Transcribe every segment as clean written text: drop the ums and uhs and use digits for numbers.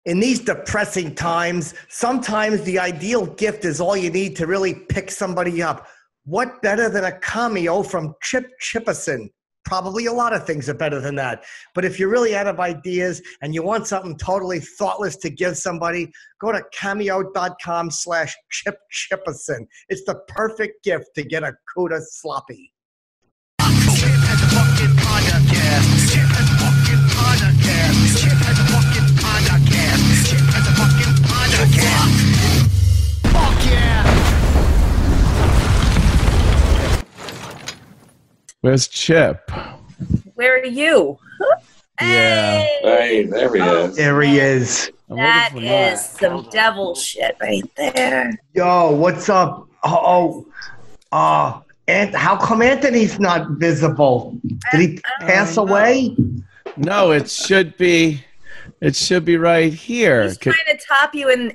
In these depressing times, sometimes the ideal gift is all you need to really pick somebody up. What better than a cameo from Chipperson? Probably a lot of things are better than that. But if you're really out of ideas and you want something totally thoughtless to give somebody, go to cameo.com/Chipperson. It's the perfect gift to get a Cuda sloppy. Where's Chip? Where are you? Yeah. Hey, there he is. There he is. That is some devil shit right there. Yo, what's up? And how come Anthony's not visible? Did he pass away? No, it should be right here. He's trying to top you in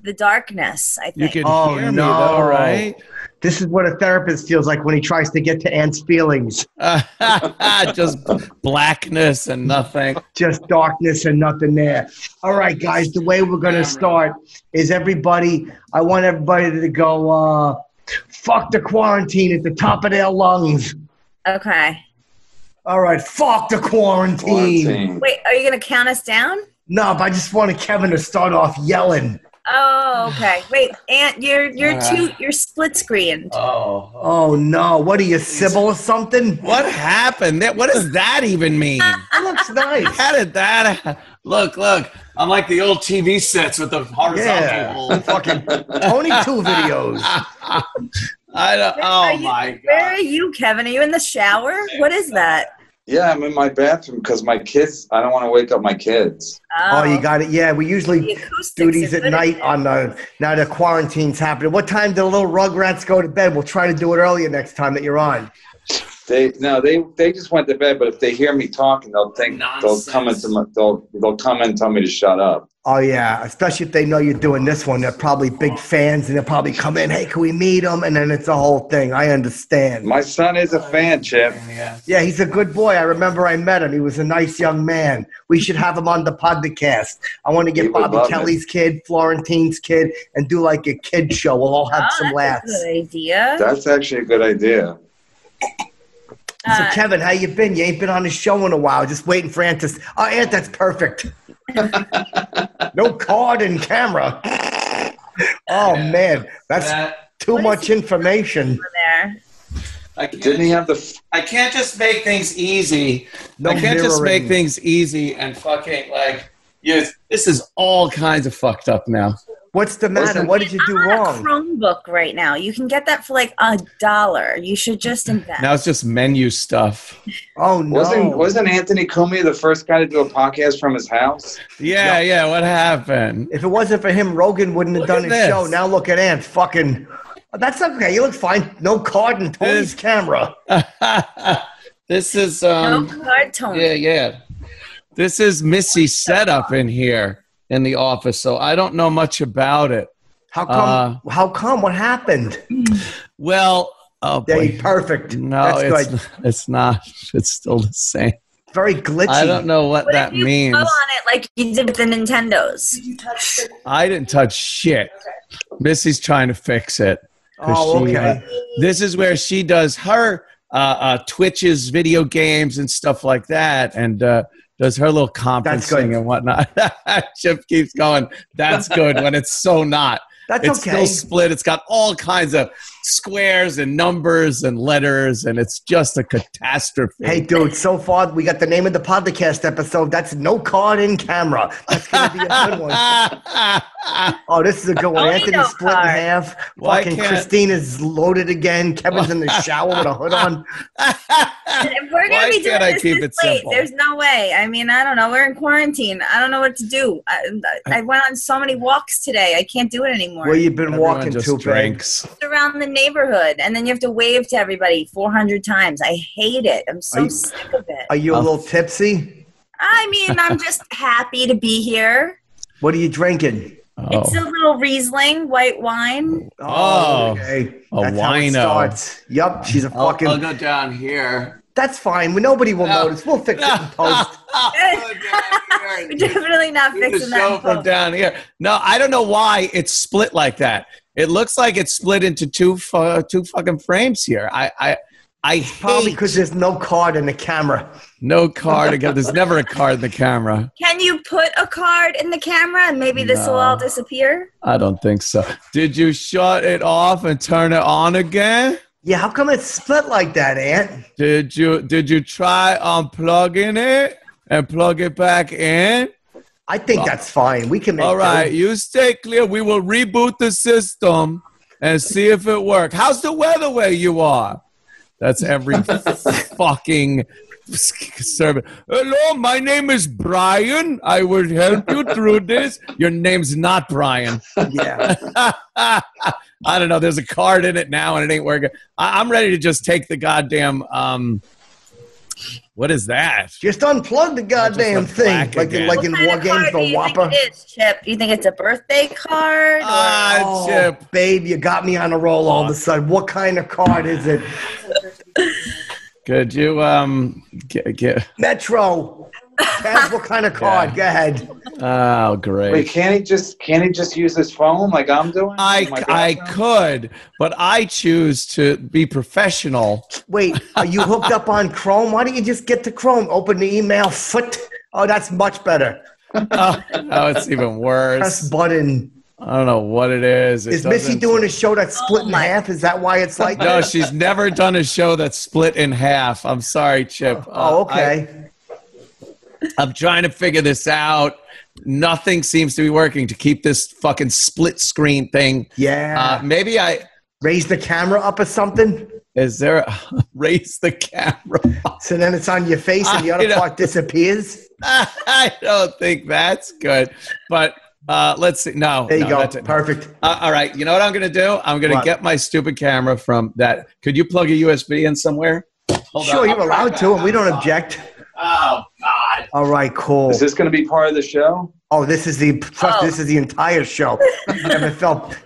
the darkness, I think. You can hear me though, right? This is what a therapist feels like when he tries to get to Ant's feelings. Just blackness and nothing. Just darkness and nothing there. All right, guys, the way we're going to start is I want everybody to go, fuck the quarantine at the top of their lungs. Okay. All right, fuck the quarantine. Wait, are you going to count us down? No, but I just wanted Kevin to start off yelling. Oh, okay. Wait, Aunt, you're split screened. Oh no! What are you, Sybil or something? What happened? What does that even mean? That looks nice. How did that? Look! I'm like the old TV sets with the horizontal. Fucking Tony 2 videos. I don't. Oh my God! Where are you, Kevin? Are you in the shower? What is that? Yeah, I'm in my bathroom because my kids, I don't want to wake up my kids. Oh, you got it. Yeah, we usually do these at night now the quarantine's happening. What time do the little rugrats go to bed? We'll try to do it earlier next time that you're on. They just went to bed, but if they hear me talking, they'll come in and tell me to shut up. Oh yeah, especially if they know you're doing this one. They're probably big fans, and they'll probably come in. Hey, can we meet them? And then it's a whole thing. I understand. My son is a fan, Chip. Yeah, he's a good boy. I remember I met him. He was a nice young man. We should have him on the podcast. I want to get Bobby Kelly's kid, Florentine's kid, and do like a kid show. We'll all have some laughs. That's a good idea. That's actually a good idea. So, Kevin, how you been? You ain't been on the show in a while. Just waiting for Ant to... Oh, Ant, that's perfect. No card and camera. Oh, man. That's too much information. Didn't he have the... I can't just make things easy. No I can't mirroring. just make things easy and fucking like... Yes, this is all kinds of fucked up now. What's the matter? What did you do wrong? I'm on a Chromebook right now. You can get that for like $1. You should just invest. Now it's just menu stuff. Oh, no. Wasn't Anthony Cumia the first guy to do a podcast from his house? Yeah. What happened? If it wasn't for him, Rogan wouldn't have done his show. Now look at Ant. Fucking... That's okay. You look fine. No card and Tony's camera. This is... no card, Tony. Yeah. This is Missy's setup in here in the office, so I don't know much about it. How come? What happened? Well, oh boy. Perfect. No, it's not. It's still the same. Very glitchy. I don't know what that means. Go on it like you did with the Nintendos. I didn't touch shit. Missy's trying to fix it. Oh, okay. This is where she does her Twitches, video games, and stuff like that, and does her little conferencing and whatnot. Chip keeps going, that's good, when it's so not. It's still split. It's got all kinds of squares and numbers and letters, and it's just a catastrophe. Hey, dude, so far we got the name of the podcast episode. That's No Card in Camera. That's going to be a good one. Oh, this is a good one. Anthony's split in half. Fucking Christina's loaded again. Kevin's in the shower with a hood on. We're going to be doing this late. Simple? There's no way. I mean, I don't know. We're in quarantine. I don't know what to do. I went on so many walks today. I can't do it anymore. Where you been walking to, drinks. Around the neighborhood, and then you have to wave to everybody 400 times. I hate it. I'm so sick of it. Are you a little tipsy? I mean, I'm just happy to be here. What are you drinking? It's a little Riesling, white wine. Oh, okay. A That's how it wino. starts. Yup, she's a fucking... I'll go down here. That's fine. Nobody will notice. We'll fix it in post. We're definitely not fixing that in from down here. No, I don't know why it's split like that. It looks like it's split into two fucking frames here. I probably because there's no card in the camera. No card again. There's never a card in the camera. Can you put a card in the camera and maybe this will all disappear? I don't think so. Did you shut it off and turn it on again? Yeah, how come it's split like that, Aunt? Did you try unplugging it and plug it back in? I think that's fine. We can make all right, you stay clear. We will reboot the system and see if it works. How's the weather where you are? That's every fucking servant. Hello, my name is Brian. I will help you through this. Your name's not Brian. Yeah. I don't know. There's a card in it now, and it ain't working. I'm ready to just take the goddamn. What is that? Just unplug the goddamn thing, like in War Games, the Whopper. It is, Chip? Do you think it's a birthday card? Chip, babe, you got me on a roll all of a sudden. What kind of card is it? Could you get Metro? What kind of card? Go ahead. Oh, great. Wait, can't he just use his phone like I'm doing? I could, but I choose to be professional. Wait, are you hooked up on Chrome? Why don't you just get to Chrome? Open the email foot. Oh, that's much better. Oh, it's even worse. Press button. I don't know what it is. Is Missy doing a show that's split in half? Is that why it's like that? No, she's never done a show that's split in half. I'm sorry, Chip. Okay. I'm trying to figure this out. Nothing seems to be working to keep this fucking split screen thing. Yeah. Maybe I raise the camera up or something. Is there raise the camera up? So then it's on your face and the other part disappears? I don't think that's good. But let's see. No. There you go. Perfect. All right. You know what I'm going to do? I'm going to get my stupid camera from that. Could you plug a USB in somewhere? Sure, you're allowed to, and we don't object. Oh, God. All right, cool. Is this going to be part of the show? Oh, this is the entire show.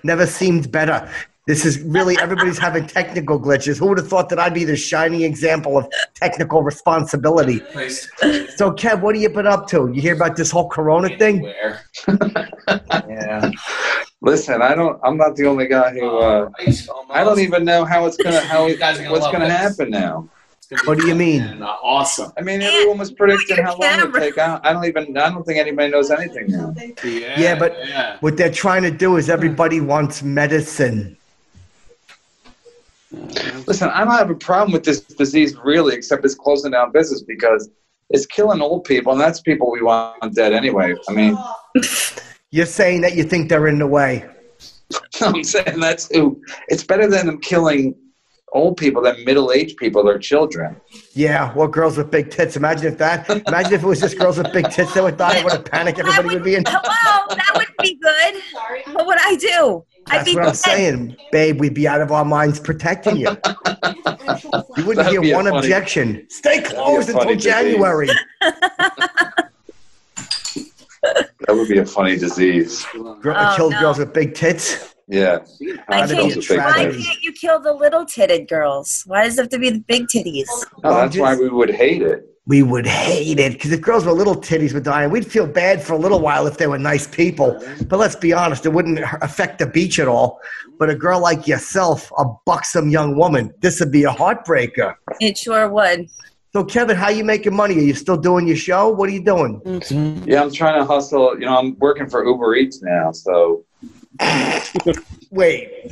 Never seemed better. This is really, everybody's having technical glitches. Who would have thought that I'd be the shining example of technical responsibility? So, Kev, what have you been up to? You hear about this whole Corona thing? Yeah. Listen, I'm not the only guy who. I don't even know how it's gonna what's gonna happen now. What do you mean? Awesome. I mean, everyone was predicting how long it would take out. I don't think anybody knows anything now. Yeah, but what they're trying to do is everybody wants medicine. Listen, I don't have a problem with this disease really, except it's closing down business because it's killing old people, and that's people we want dead anyway. I mean, you're saying that you think they're in the way. I'm saying that's who. It's better than them killing old people than middle-aged people or children. Yeah, well, girls with big tits. Imagine if it was just girls with big tits that would die. What a panic everybody would be in. Hello, that wouldn't be good. What would I do? That's what I'm saying. Babe, we'd be out of our minds protecting you. You wouldn't hear one objection. Stay closed until January. That would be a funny disease. Kill girls with big tits? Yeah. Why can't you kill the little titted girls? Why does it have to be the big titties? No, that's why we would hate it. We would hate it because if girls with little titties were dying, we'd feel bad for a little while if they were nice people. But let's be honest, it wouldn't affect the beach at all. But a girl like yourself, a buxom young woman, this would be a heartbreaker. It sure would. So, Kevin, how you making money? Are you still doing your show? What are you doing? Yeah, I'm trying to hustle. You know, I'm working for Uber Eats now, so. Wait.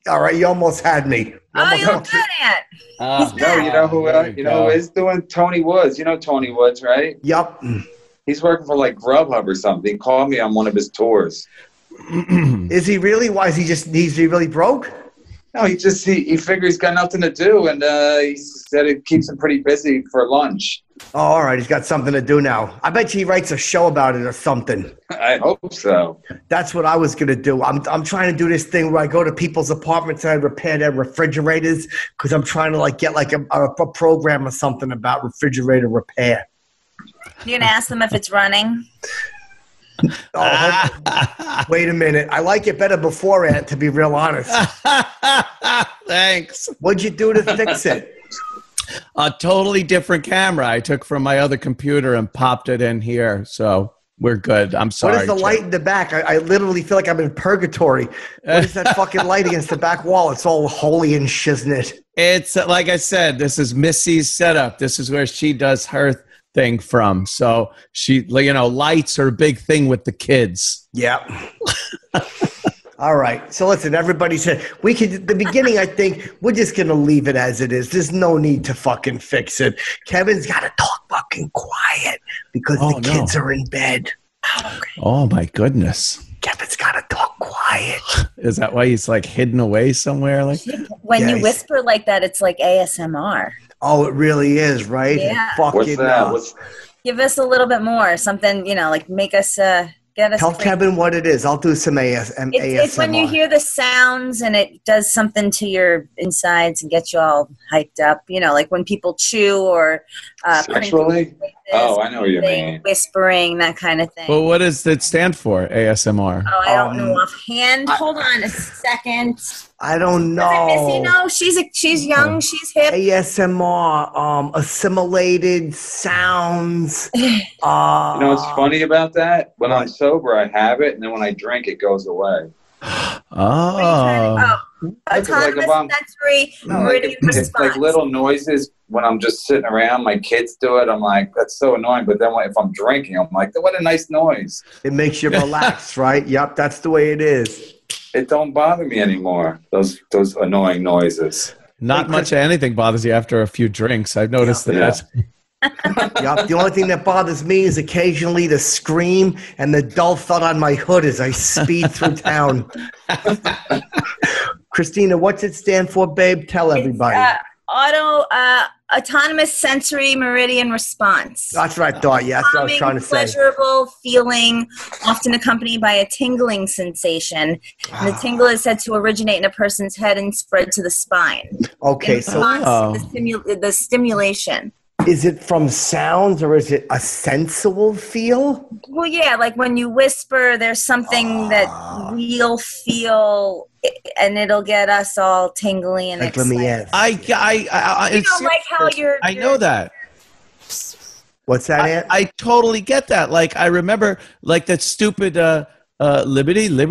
All right, you almost had me. You're good at. No, you know who is doing? Tony Woods. You know Tony Woods, right? Yep. He's working for like Grubhub or something. He called me on one of his tours. Is he really? Why is he really broke? No, he figures he's got nothing to do, and he said it keeps him pretty busy for lunch. Oh, all right, he's got something to do now. I bet you he writes a show about it or something. I hope so. That's what I was gonna do. I'm trying to do this thing where I go to people's apartments and I repair their refrigerators because I'm trying to get a program or something about refrigerator repair. You're gonna ask them if it's running. Wait a minute. I like it better beforehand, to be real honest. Thanks. What'd you do to fix it? A totally different camera I took from my other computer and popped it in here. So we're good. I'm sorry. What is the light in the back? I literally feel like I'm in purgatory. What is that fucking light against the back wall? It's all holy and shiznit. It's like I said, this is Missy's setup. This is where she does her thing from. So she, lights are a big thing with the kids. Yeah. All right. So listen, everybody said we could, at the beginning, I think we're just going to leave it as it is. There's no need to fucking fix it. Kevin's got to talk fucking quiet because the kids are in bed. Oh my goodness. Kevin's got to talk quiet. Is that why he's like hidden away somewhere? Like when you whisper like that, it's like ASMR. Oh, it really is, right? Yeah. Fucking, give us a little bit more, something, like make us get us. Tell Kevin what it is. I'll do some ASMR. It's when you hear the sounds and it does something to your insides and gets you all hyped up. Like when people chew or sexually. Oh, I know what you mean. Whispering, that kind of thing. Well, what does it stand for? ASMR. Oh, I don't know offhand. Hold on a second. I don't know. Missy know? She's young. She's hip. ASMR, assimilated sounds. You know what's funny about that? When I'm sober, I have it, and then when I drink, it goes away. Oh. Autonomous sensory meridian response. It's like little noises when I'm just sitting around. My kids do it. I'm like, that's so annoying. But then if I'm drinking, I'm like, what a nice noise. It makes you relax, right? Yep, that's the way it is. It don't bother me anymore, those annoying noises. Not much of anything bothers you after a few drinks. I've noticed that. Yep. The only thing that bothers me is occasionally the scream and the dull thud on my hood as I speed through town. Christina, what's it stand for, babe? Tell everybody. Autonomous sensory meridian response. That's what I thought. Yeah, that's what I was trying to say. Pleasurable feeling, often accompanied by a tingling sensation. And the tingle is said to originate in a person's head and spread to the spine. Okay, so the stimulation. Is it from sounds or is it a sensual feel? Well, yeah, like when you whisper, there's something that we'll feel, and it'll get us all tingly and excited. Let me ask. Like how you're. I know that. What's that, Aunt? I totally get that. Like I remember, like that stupid liberty. Like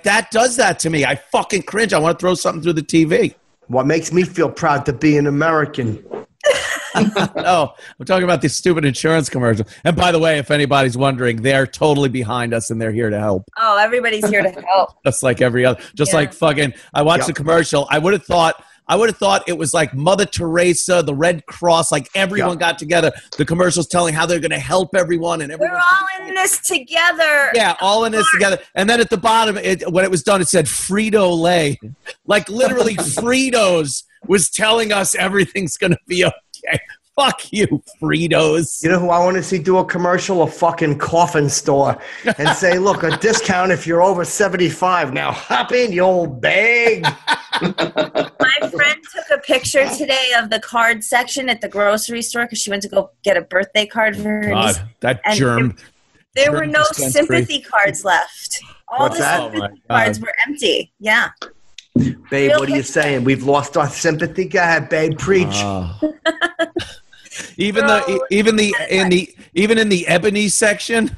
that does that to me. I fucking cringe. I want to throw something through the TV. What makes me feel proud to be an American? No, I'm talking about this stupid insurance commercial. And by the way, if anybody's wondering, they're totally behind us and they're here to help. Oh, everybody's here to help. Just like every other, like fucking, I watched the commercial. I would have thought it was like Mother Teresa, the Red Cross, like everyone got together. The commercial's telling how they're going to help everyone. And we're all in this together. Yeah, all in this together. And then at the bottom, when it was done, it said Frito-Lay. Like literally Fritos was telling us everything's going to be okay. Fuck you, Fritos. You know who I want to see do a commercial? A fucking coffin store. And say, look, a discount if you're over 75. Now hop in, you old bag. My friend took a picture today of the card section at the grocery store because she went to go get a birthday card for her niece. That germ. There were no sympathy cards left. All the sympathy cards were empty. Yeah. Babe, what are you saying? We've lost our sympathy? Go ahead, babe, preach. Even in the ebony section.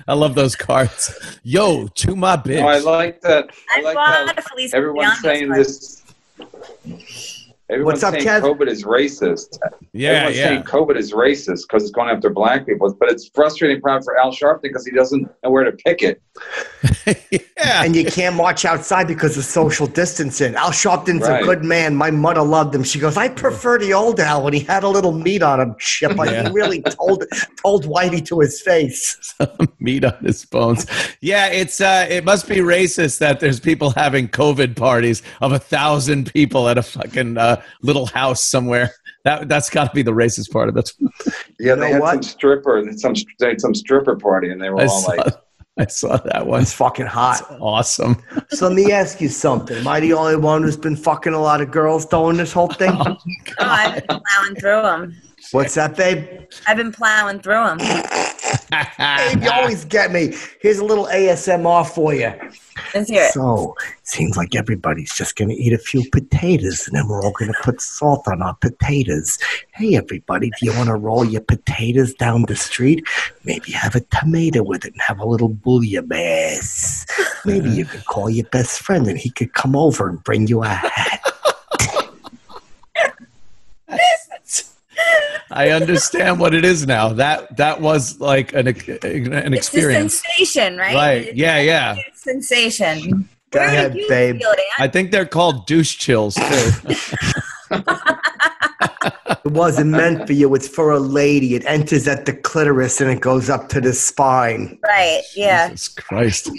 I love those cards. Yo, to my bitch. Oh, I like that. I like that everyone's saying this. Everyone's saying COVID is racist. Everyone's saying COVID is racist because it's going after black people. But it's frustrating probably for Al Sharpton because he doesn't know where to pick it. And you can't march outside because of social distancing. Al Sharpton's a good man. My mother loved him. She goes, I prefer the old Al when he had a little meat on him, Chip. He really told Whitey to his face. Meat on his bones. Yeah, it must be racist that there's people having COVID parties of 1,000 people at a fucking little house somewhere. That's got to be the racist part of it. Yeah, they had some stripper party, and they were I saw that one. It's fucking hot. That's awesome. So let me ask you something. Am I the only one who's been fucking a lot of girls during this whole thing? I've been plowing through them. What's that, babe? I've been plowing through them. Babe, you always get me. Here's a little ASMR for you. Let's hear it. So, seems like everybody's just going to eat a few potatoes, and then we're all going to put salt on our potatoes. Hey, everybody, do you want to roll your potatoes down the street? Maybe have a tomato with it and have a little bouillabaisse. Maybe you could call your best friend, and he could come over and bring you a hat. I understand what it is now. That was like an experience. It's a sensation, right? Right. Yeah. It's a sensation. Go ahead, babe. I think they're called douche chills, too. It wasn't meant for you. It's for a lady. It enters at the clitoris and it goes up to the spine. Right, yeah. Jesus Christ.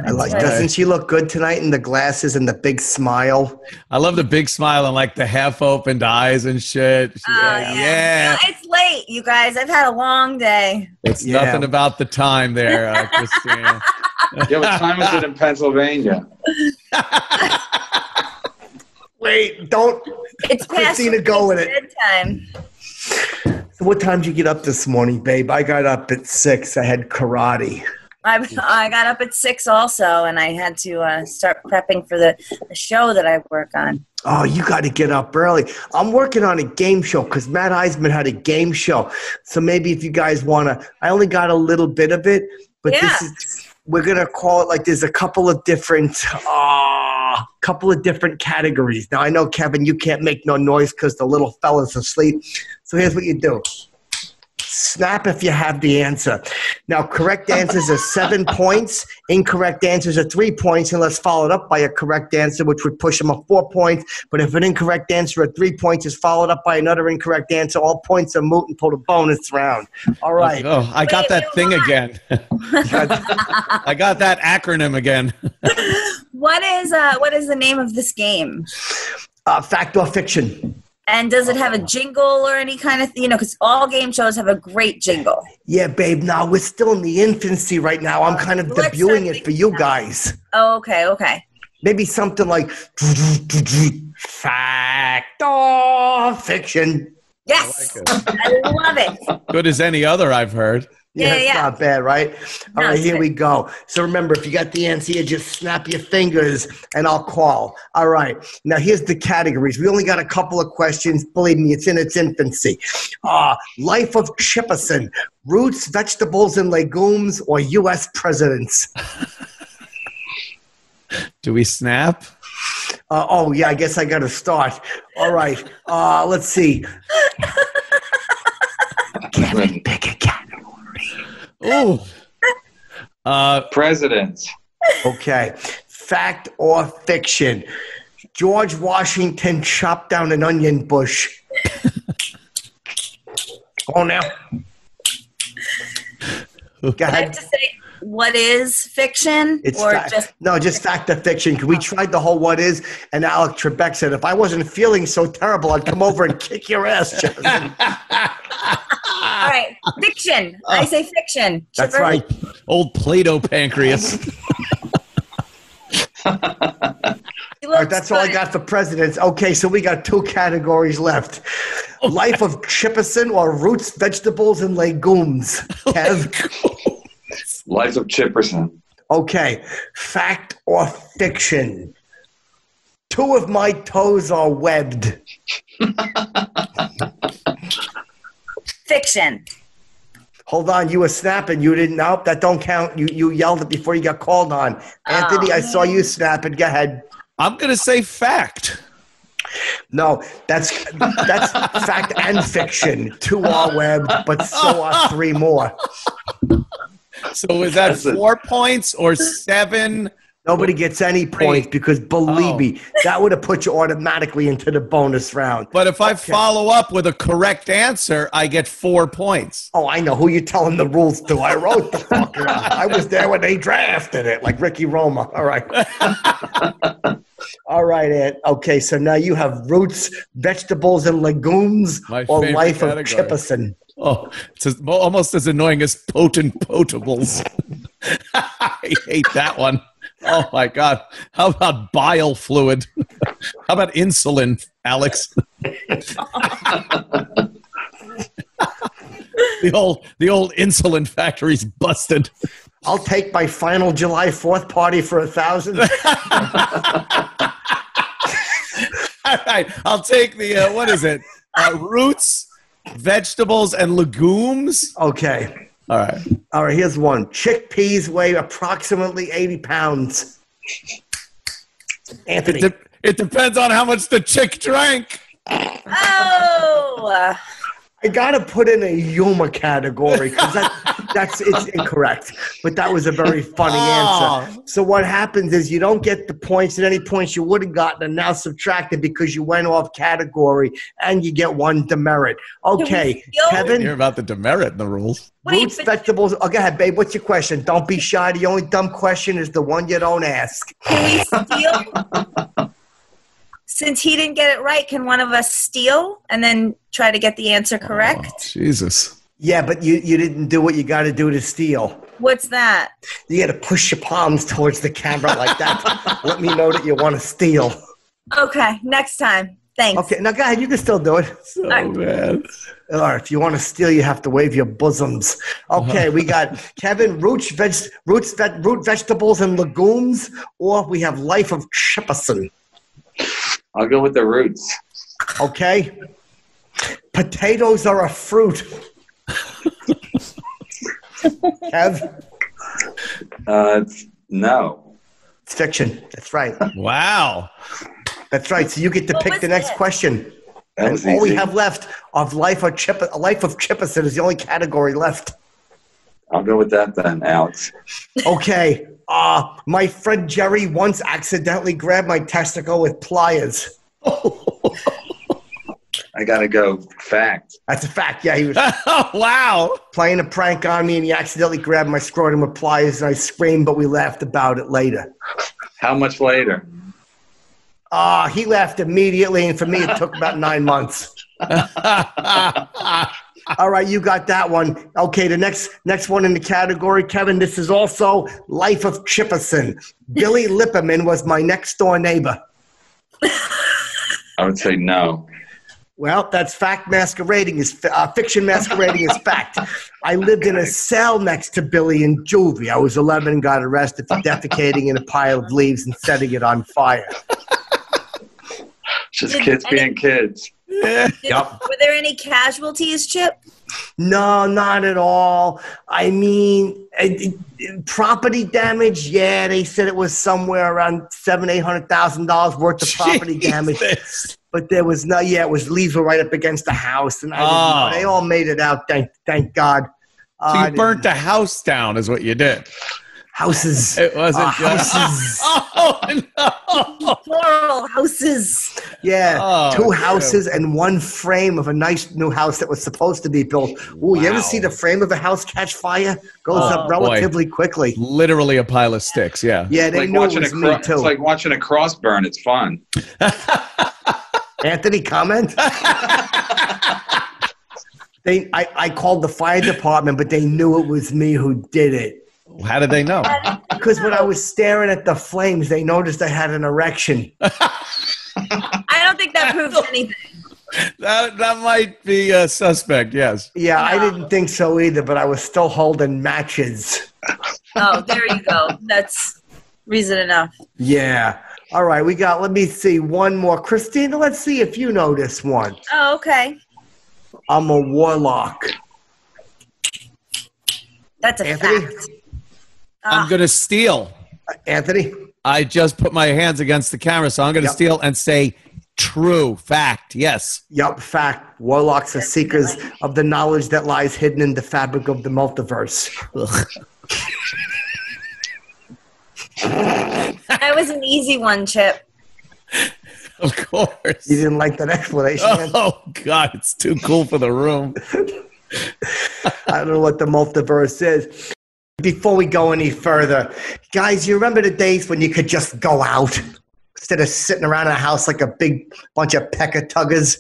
Doesn't she look good tonight in the glasses and the big smile? I love the big smile and like the half-opened eyes and shit. Yeah. It's late, you guys. I've had a long day. It's nothing about the time there, Cristina. Yeah, what time is it in Pennsylvania? Wait, don't. It's past Cristina, go with it. Bedtime. So what time did you get up this morning, babe? I got up at 6. I had karate. I got up at 6 also, and I had to start prepping for the show that I work on. Oh, you got to get up early. I'm working on a game show because Matt Eisman had a game show. So maybe if you guys want to, I only got a little bit of it, but we're going to call it like there's a couple of different categories. Now, I know, Kevin, you can't make no noise because the little fella's asleep. So here's what you do. Snap if you have the answer. Now, correct answers are 7 points. Incorrect answers are 3 points, unless followed up by a correct answer, which would push them up 4 points. But if an incorrect answer at 3 points is followed up by another incorrect answer, all points are moot until the bonus round. All right. Oh, I got that thing again. I got that acronym again. What is the name of this game? Fact or fiction. And does it have a jingle or any kind of, because all game shows have a great jingle. Yeah, babe. No, we're still in the infancy right now. I'm kind of debuting it for you guys. Oh, okay. Maybe something like fact or fiction. Yes, I love it. Good as any other I've heard. Yeah, it's not bad, right? All right, here we go. So remember, if you got the answer, you just snap your fingers and I'll call. All right. Now, here's the categories. We only got a couple of questions. Believe me, it's in its infancy. Life of Chipperson, roots, vegetables, and legumes, or U.S. presidents? Do we snap? I guess I got to start. All right. Let's see. Kevin, pick a category. Oh, presidents. Okay. Fact or fiction? George Washington chopped down an onion bush. Now. Go ahead. I have to say, what is fiction? Just fact or fiction. We tried the whole what is, and Alec Trebek said, if I wasn't feeling so terrible, I'd come over and kick your ass, Chipperson. All right, fiction. I say fiction. That's Chipper? right. Old Play-Doh pancreas. All right, that's all I got for presidents. Okay, so we got 2 categories left. Life of Chipperson or roots, vegetables, and legumes? Kev? Life of Chipperson. Okay, fact or fiction? 2 of my toes are webbed. Fiction. Hold on, you were snapping. You didn't. Nope, that don't count. You yelled it before you got called on. Anthony, I saw you snapping. Go ahead. I'm gonna say fact. No, that's fact and fiction. 2 are webbed, but so are 3 more. So is that 4 points or 7? Nobody gets any points because, believe me, that would have put you automatically into the bonus round. But if I follow up with a correct answer, I get 4 points. Oh, I know who you're telling the rules to. I wrote the fucker out. I was there when they drafted it, like Ricky Roma. All right. All right, Ed. Okay, so now you have roots, vegetables, and legumes, or Life of Chipperson. Oh, it's almost as annoying as potent potables. I hate that one. Oh, my God. How about bile fluid? How about insulin, Alex? The old insulin factory's busted. I'll take my final July 4th party for 1,000. All right, I'll take the what is it? Roots, vegetables, and legumes. Okay. All right. Here's one. Chickpeas weigh approximately 80 pounds. Anthony. It depends on how much the chick drank. Oh. I gotta put in a humor category because it's incorrect. But that was a very funny answer. So what happens is you don't get the points at any points you would have gotten, and now subtracted because you went off category, and you get one demerit. Okay, Kevin. Hear about the demerit in the rules. Roots, vegetables. Oh, go ahead, babe. What's your question? Don't be shy. The only dumb question is the one you don't ask. Can we steal? Since he didn't get it right, can one of us steal and then try to get the answer correct? Oh, Jesus. Yeah, but you didn't do what you got to do to steal. What's that? You got to push your palms towards the camera like that. Let me know that you want to steal. Okay, next time. Thanks. Okay, now go ahead. You can still do it. So bad. All right, if you want to steal, you have to wave your bosoms. Okay, we got Kevin, root vegetables and legumes, or we have Life of Chipperson. I'll go with the roots. Okay. Potatoes are a fruit. Kev? No. It's fiction. That's right. Wow. That's right. So you get to pick the next question. And all we have left of Life of Chipperson is the only category left. I'll go with that then, Alex. Okay. My friend Jerry once accidentally grabbed my testicle with pliers. I gotta go fact. That's a fact. Yeah, he was wow, playing a prank on me, and he accidentally grabbed my scrotum with pliers, and I screamed, but we laughed about it later. How much later? He laughed immediately, and for me, it took about 9 months. All right, you got that one. Okay, the next one in the category, Kevin, this is also Life of Chipperson. Billy Lipperman was my next-door neighbor. I would say no. Well, that's fact masquerading as fiction masquerading as fact. I lived in a cell next to Billy in juvie. I was 11 and got arrested for defecating in a pile of leaves and setting it on fire. Just kids being kids. Yep. Were there any casualties, Chip? No, not at all. I mean, property damage. Yeah, they said it was somewhere around $700,000-$800,000 worth of property damage. But there was no. Yeah, it was leaves were right up against the house, and they all made it out. Thank God. So you burnt the house down, is what you did. Houses. It wasn't houses. Oh no! Plural houses. Yeah, 2 houses and 1 frame of a nice new house that was supposed to be built. Ooh, You ever see the frame of a house catch fire? Goes up relatively quickly. Literally a pile of sticks. Yeah. Yeah, they knew it was me too. It's like watching a cross burn. It's fun. Anthony, comment. I called the fire department, but they knew it was me who did it. How did they know? Because when I was staring at the flames, they noticed I had an erection. I don't think that proves anything. That might be a suspect, yes. Yeah, I didn't think so either, but I was still holding matches. Oh, there you go. That's reason enough. Yeah. All right, let me see, one more. Cristina, let's see if you know this one. Oh, okay. I'm a warlock. That's a Anthony? fact. I'm going to steal. Anthony? I just put my hands against the camera, so I'm going to steal and say true. Fact. Yes. Yup, fact. Warlocks are seekers of the knowledge that lies hidden in the fabric of the multiverse. That was an easy one, Chip. Of course. You didn't like that explanation? Oh, God. It's too cool for the room. I don't know what the multiverse is. Before we go any further, guys, you remember the days when you could just go out instead of sitting around in a house like a big bunch of pecker-tuggers?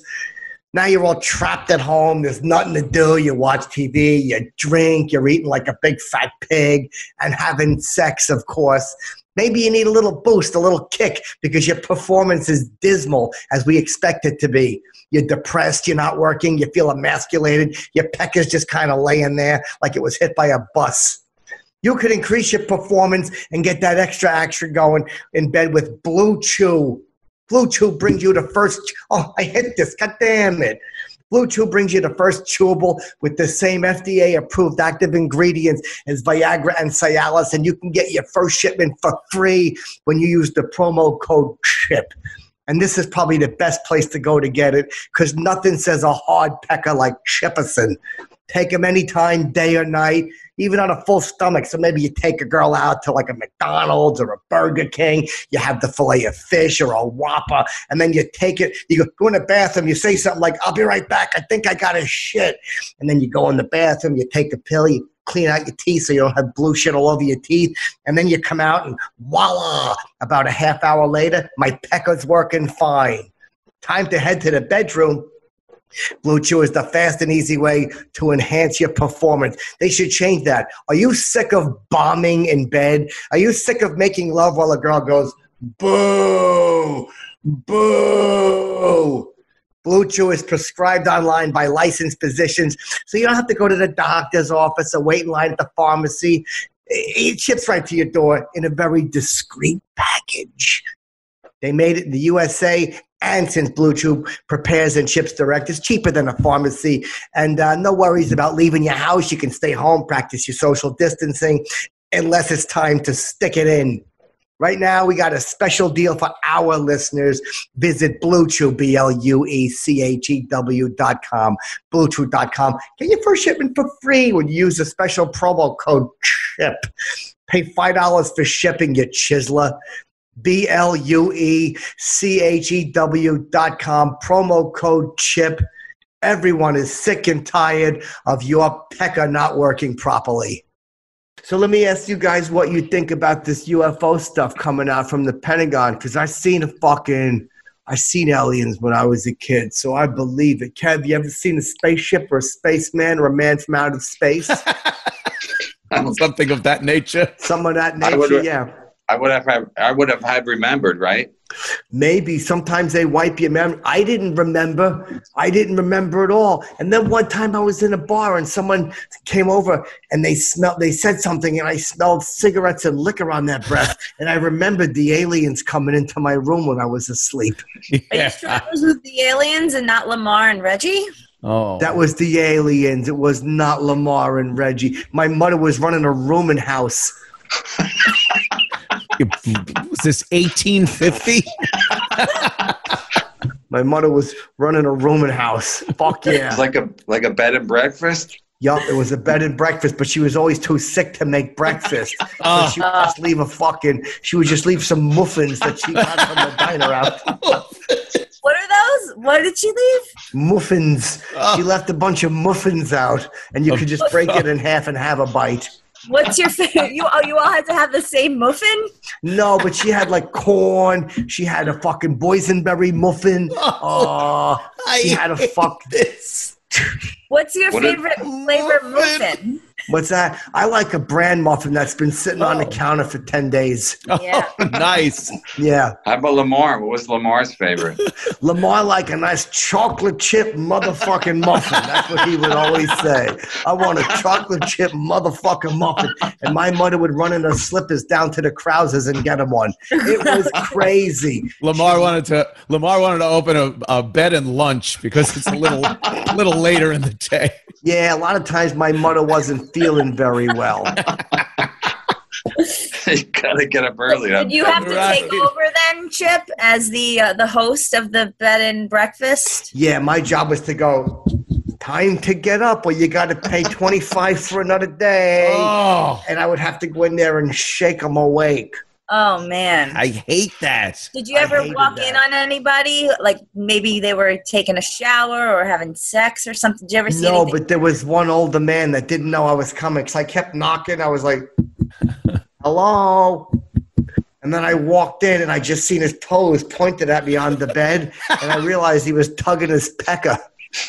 Now you're all trapped at home. There's nothing to do. You watch TV, you drink, you're eating like a big fat pig and having sex, of course. Maybe you need a little boost, a little kick, because your performance is dismal as we expect it to be. You're depressed, you're not working, you feel emasculated, your peck is just kind of laying there like it was hit by a bus. You could increase your performance and get that extra action going in bed with Blue Chew. Blue Chew brings you the first, oh, I hit this, god damn it. Blue Chew brings you the first chewable with the same FDA-approved active ingredients as Viagra and Cialis, and you can get your first shipment for free when you use the promo code CHIP. And this is probably the best place to go to get it, because nothing says a hard pecker like Chipperson. Take them anytime, day or night, even on a full stomach. So maybe you take a girl out to like a McDonald's or a Burger King. You have the fillet of fish or a Whopper, and then you take it. You go in the bathroom. You say something like, "I'll be right back. I think I got a shit." And then you go in the bathroom. You take a pill. You clean out your teeth so you don't have blue shit all over your teeth. And then you come out and voila, about a half hour later, my pecker's working fine. Time to head to the bedroom. Blue Chew is the fast and easy way to enhance your performance. They should change that. Are you sick of bombing in bed? Are you sick of making love while a girl goes, boo, boo? Blue Chew is prescribed online by licensed physicians, so you don't have to go to the doctor's office or wait in line at the pharmacy. It ships right to your door in a very discreet package. They made it in the USA, and since Blue Chew prepares and ships direct, it's cheaper than a pharmacy. And no worries about leaving your house. You can stay home, practice your social distancing, unless it's time to stick it in. Right now, we got a special deal for our listeners. Visit Blue Chew, BlueChew.com, BlueChew.com. Get your first shipment for free when you use the special promo code CHIP. Pay $5 for shipping, you chiseler. BlueChew.com, promo code CHIP. Everyone is sick and tired of your pecker not working properly. So let me ask you guys what you think about this UFO stuff coming out from the Pentagon, because I seen aliens when I was a kid, so I believe it. Kev, you ever seen a spaceship or a spaceman or a man from outer space? Something of that nature. Some of that nature, yeah. I would have had remembered, right? Maybe sometimes they wipe your memory. I didn't remember at all. And then one time I was in a bar and someone came over and they said something, and I smelled cigarettes and liquor on their breath. And I remembered the aliens coming into my room when I was asleep. Yeah. Are you sure it was with the aliens and not Lamar and Reggie? Oh, that was the aliens. It was not Lamar and Reggie. My mother was running a rooming house. Was this 1850? My mother was running a rooming house. Fuck yeah. It's like a bed and breakfast? Yup, it was a bed and breakfast, but she was always too sick to make breakfast. So she would just leave some muffins that she got from the diner out. What are those? What did she leave? Muffins. She left a bunch of muffins out, and you could just break it in half and have a bite. What's your favorite? You all had to have the same muffin? No, but she had like corn. She had a fucking boysenberry muffin. She had a this. What's your favorite flavor muffin? What's that? I like a bran muffin that's been sitting on the counter for 10 days. Yeah. Nice. Yeah. How about Lamar? What was Lamar's favorite? Lamar like a nice chocolate chip motherfucking muffin. That's what he would always say. I want a chocolate chip motherfucking muffin. And my mother would run in her slippers down to the Krausers and get him one. It was crazy. Lamar wanted to open a bed and lunch because it's a little later in the day. Yeah, a lot of times my mother wasn't feeling very well. You gotta get up early. Did you have to take over then, Chip, as the host of the bed and breakfast? Yeah, my job was to go, time to get up or you got to pay $25 for another day. Oh. And I would have to go in there and shake them awake. Oh, man. I hate that. Did you ever walk in on anybody? Like maybe they were taking a shower or having sex or something? Did you ever see anything? No, but there was one older man that didn't know I was coming because I kept knocking. I was like, hello? And then I walked in and I just seen his toes pointed at me on the bed. And I realized he was tugging his pecker.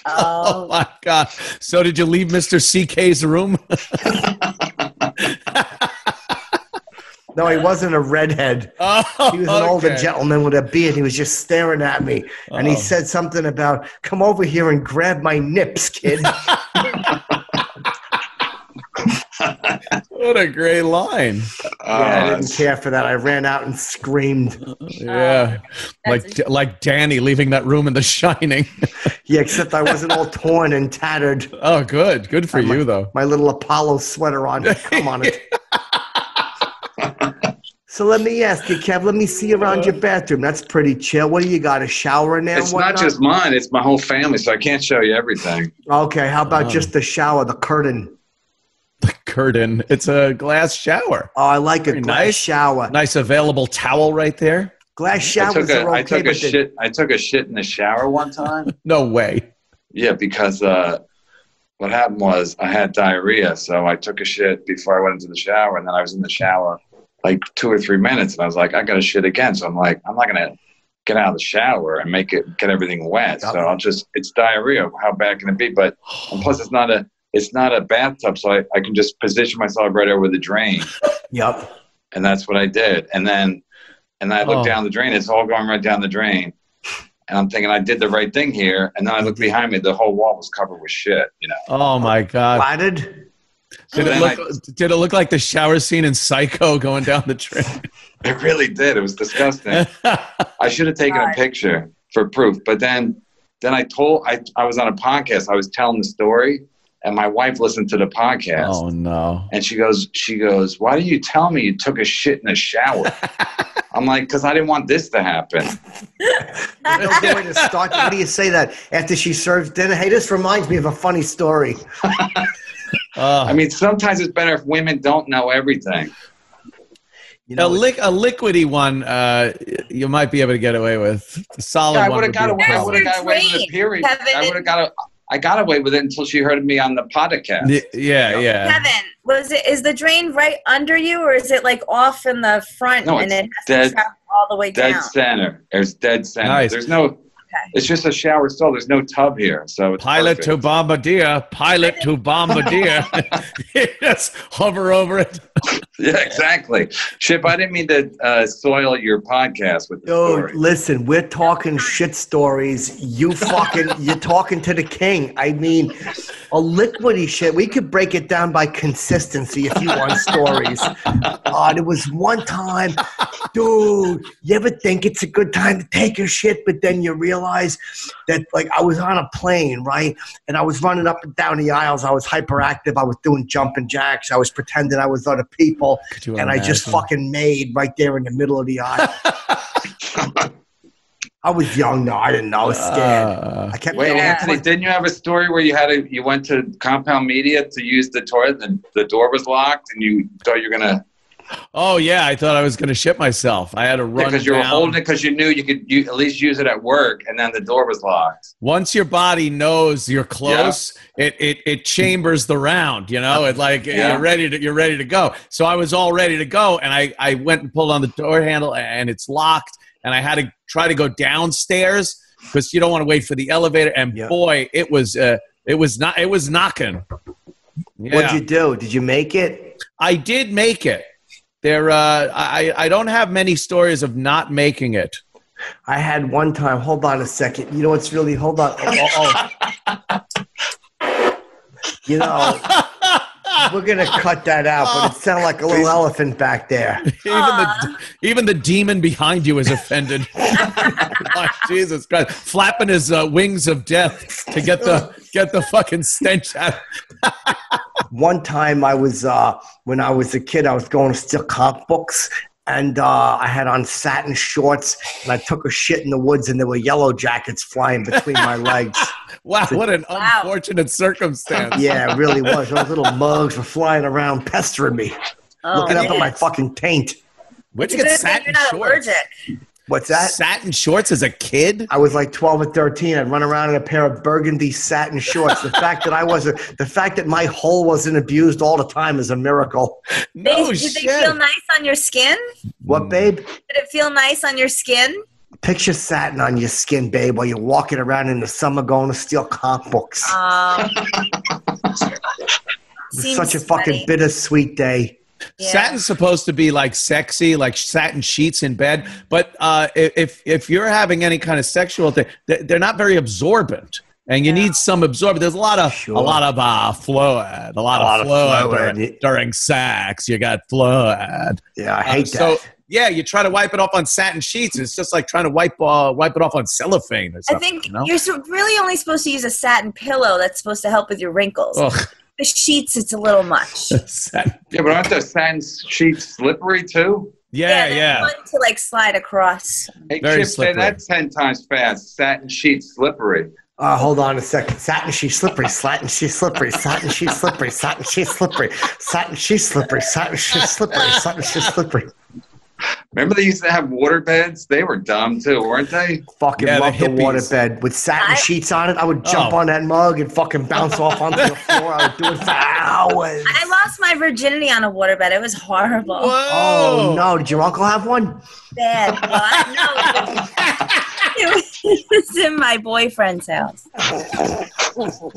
Oh, my God. So did you leave Mr. CK's room? No, he wasn't a redhead. Oh, he was an older gentleman with a beard. He was just staring at me. And he said something about, come over here and grab my nips, kid. What a great line. Yeah, I didn't care for that. I ran out and screamed. Yeah. Like Danny leaving that room in The Shining. Yeah, except I wasn't all torn and tattered. Oh, good. Good for you, though. My little Apollo sweater on. Come on it. So let me ask you, Kev, let me see around your bathroom. That's pretty chill. What do you got, a shower in there? It's not just mine. It's my whole family, so I can't show you everything. Okay, how about just the shower, the curtain? The curtain. It's a glass shower. Oh, I like a glass shower. Nice available towel right there. Glass showers are okay. I took a shit in the shower one time. No way. Yeah, because what happened was I had diarrhea, so I took a shit before I went into the shower, and then I was in the shower like 2 or 3 minutes, and I was like, I got to shit again. So I'm like, I'm not going to get out of the shower and get everything wet. So it's diarrhea. How bad can it be? But and plus it's not a bathtub, so I can just position myself right over the drain. Yep. And that's what I did. And I look down the drain. It's all going right down the drain. And I'm thinking I did the right thing here. And then I look behind me. The whole wall was covered with shit. Oh my God. Platted? Did it look like the shower scene in Psycho going down the drain? It really did. It was disgusting. I should have taken a picture for proof. But then I was on a podcast. I was telling the story. And my wife listened to the podcast. Oh no! And she goes, why didn't you tell me you took a shit in the shower? I'm like, because I didn't want this to happen. No way to start. How do you say that after she serves dinner? Hey, this reminds me of a funny story. I mean, sometimes it's better if women don't know everything. A liquidy one, you might be able to get away with. The solid one. I would have got away with a period. I got away with it until she heard me on the podcast. Yeah. Kevin, is the drain right under you, or is it like off in the front and it has to travel all the way down? Dead center. There's dead center. Nice. There's no. It's just a shower stall. There's no tub here, so it's pilot perfect. to bombardier. Just hover over it. Yeah, exactly. Chip, I didn't mean to soil your podcast with the story. Listen, we're talking shit stories. You're talking to the king. I mean, a liquidy shit. We could break it down by consistency if you want stories. There was one time, dude, you ever think it's a good time to take a shit, but then you realize that, like, I was on a plane, right? And I was running up and down the aisles. I was hyperactive. I was doing jumping jacks. I was pretending I was other people. And I just fucking made right there in the middle of the aisle. I was young, though. I didn't know. I was scared. I kept Wait, Anthony, didn't you have a story where you went to Compound Media to use the toilet and the door was locked and you thought you were going to... Oh, yeah. I thought I was going to shit myself. I had to run because you were holding it because you knew you could at least use it at work, and then the door was locked. Once your body knows you're close, it chambers the round, It like you're ready to go. So I was all ready to go, and I went and pulled on the door handle, and it's locked, and I had to try to go downstairs because you don't want to wait for the elevator. And boy, it was knocking. Yeah. What'd you do? Did you make it? I did make it. I don't have many stories of not making it. I had one time. Hold on a second. You know what's really? Hold on. We're gonna cut that out, but it sounded like a little elephant back there. Even the demon behind you is offended. Like, Jesus Christ, flapping his wings of death to get the fucking stench out. One time I was, when I was a kid, I was going to steal comic books, and I had on satin shorts, and I took a shit in the woods, and there were yellow jackets flying between my legs. Wow, what an unfortunate circumstance. Yeah, it really was. Those little mugs were flying around pestering me, looking up at my fucking taint. Where'd you get satin shorts? Allergic. What's that? Satin shorts as a kid? I was like 12 or 13. I'd run around in a pair of burgundy satin shorts. The fact that my hole wasn't abused all the time is a miracle. No Did shit. they feel nice on your skin? What, babe? Did it feel nice on your skin? Picture satin on your skin, babe, while you're walking around in the summer going to steal comic books. Seems such a fucking bittersweet day. Satin's supposed to be like sexy, like satin sheets in bed. But if you're having any kind of sexual thing, they're not very absorbent. And you need some absorbent. There's a lot of fluid, a lot of fluid during sex. You got fluid. Yeah, I hate that. Yeah, you try to wipe it off on satin sheets. It's just like trying to wipe it off on cellophane or something. I think you're really only supposed to use a satin pillow that's supposed to help with your wrinkles. Ugh. The sheets, it's a little much. Yeah, but aren't those satin sheets slippery too? Yeah. Fun to like slide across. Hey, Chip, say that 10 times fast. Satin sheets slippery. Hold on a second. Satin sheet slippery, satin sheet slippery, satin sheet slippery, satin sheet slippery, satin sheet slippery, satin sheet slippery, satin sheet slippery. Remember they used to have water beds? They were dumb too, weren't they? Fucking love the water bed with satin sheets on it. I would jump on that mug and fucking bounce off onto the floor. I would do it for hours. I lost my virginity on a water bed. It was horrible. Whoa. Oh no! Did your uncle have one? Bad. Well, it was in my boyfriend's house. Oh,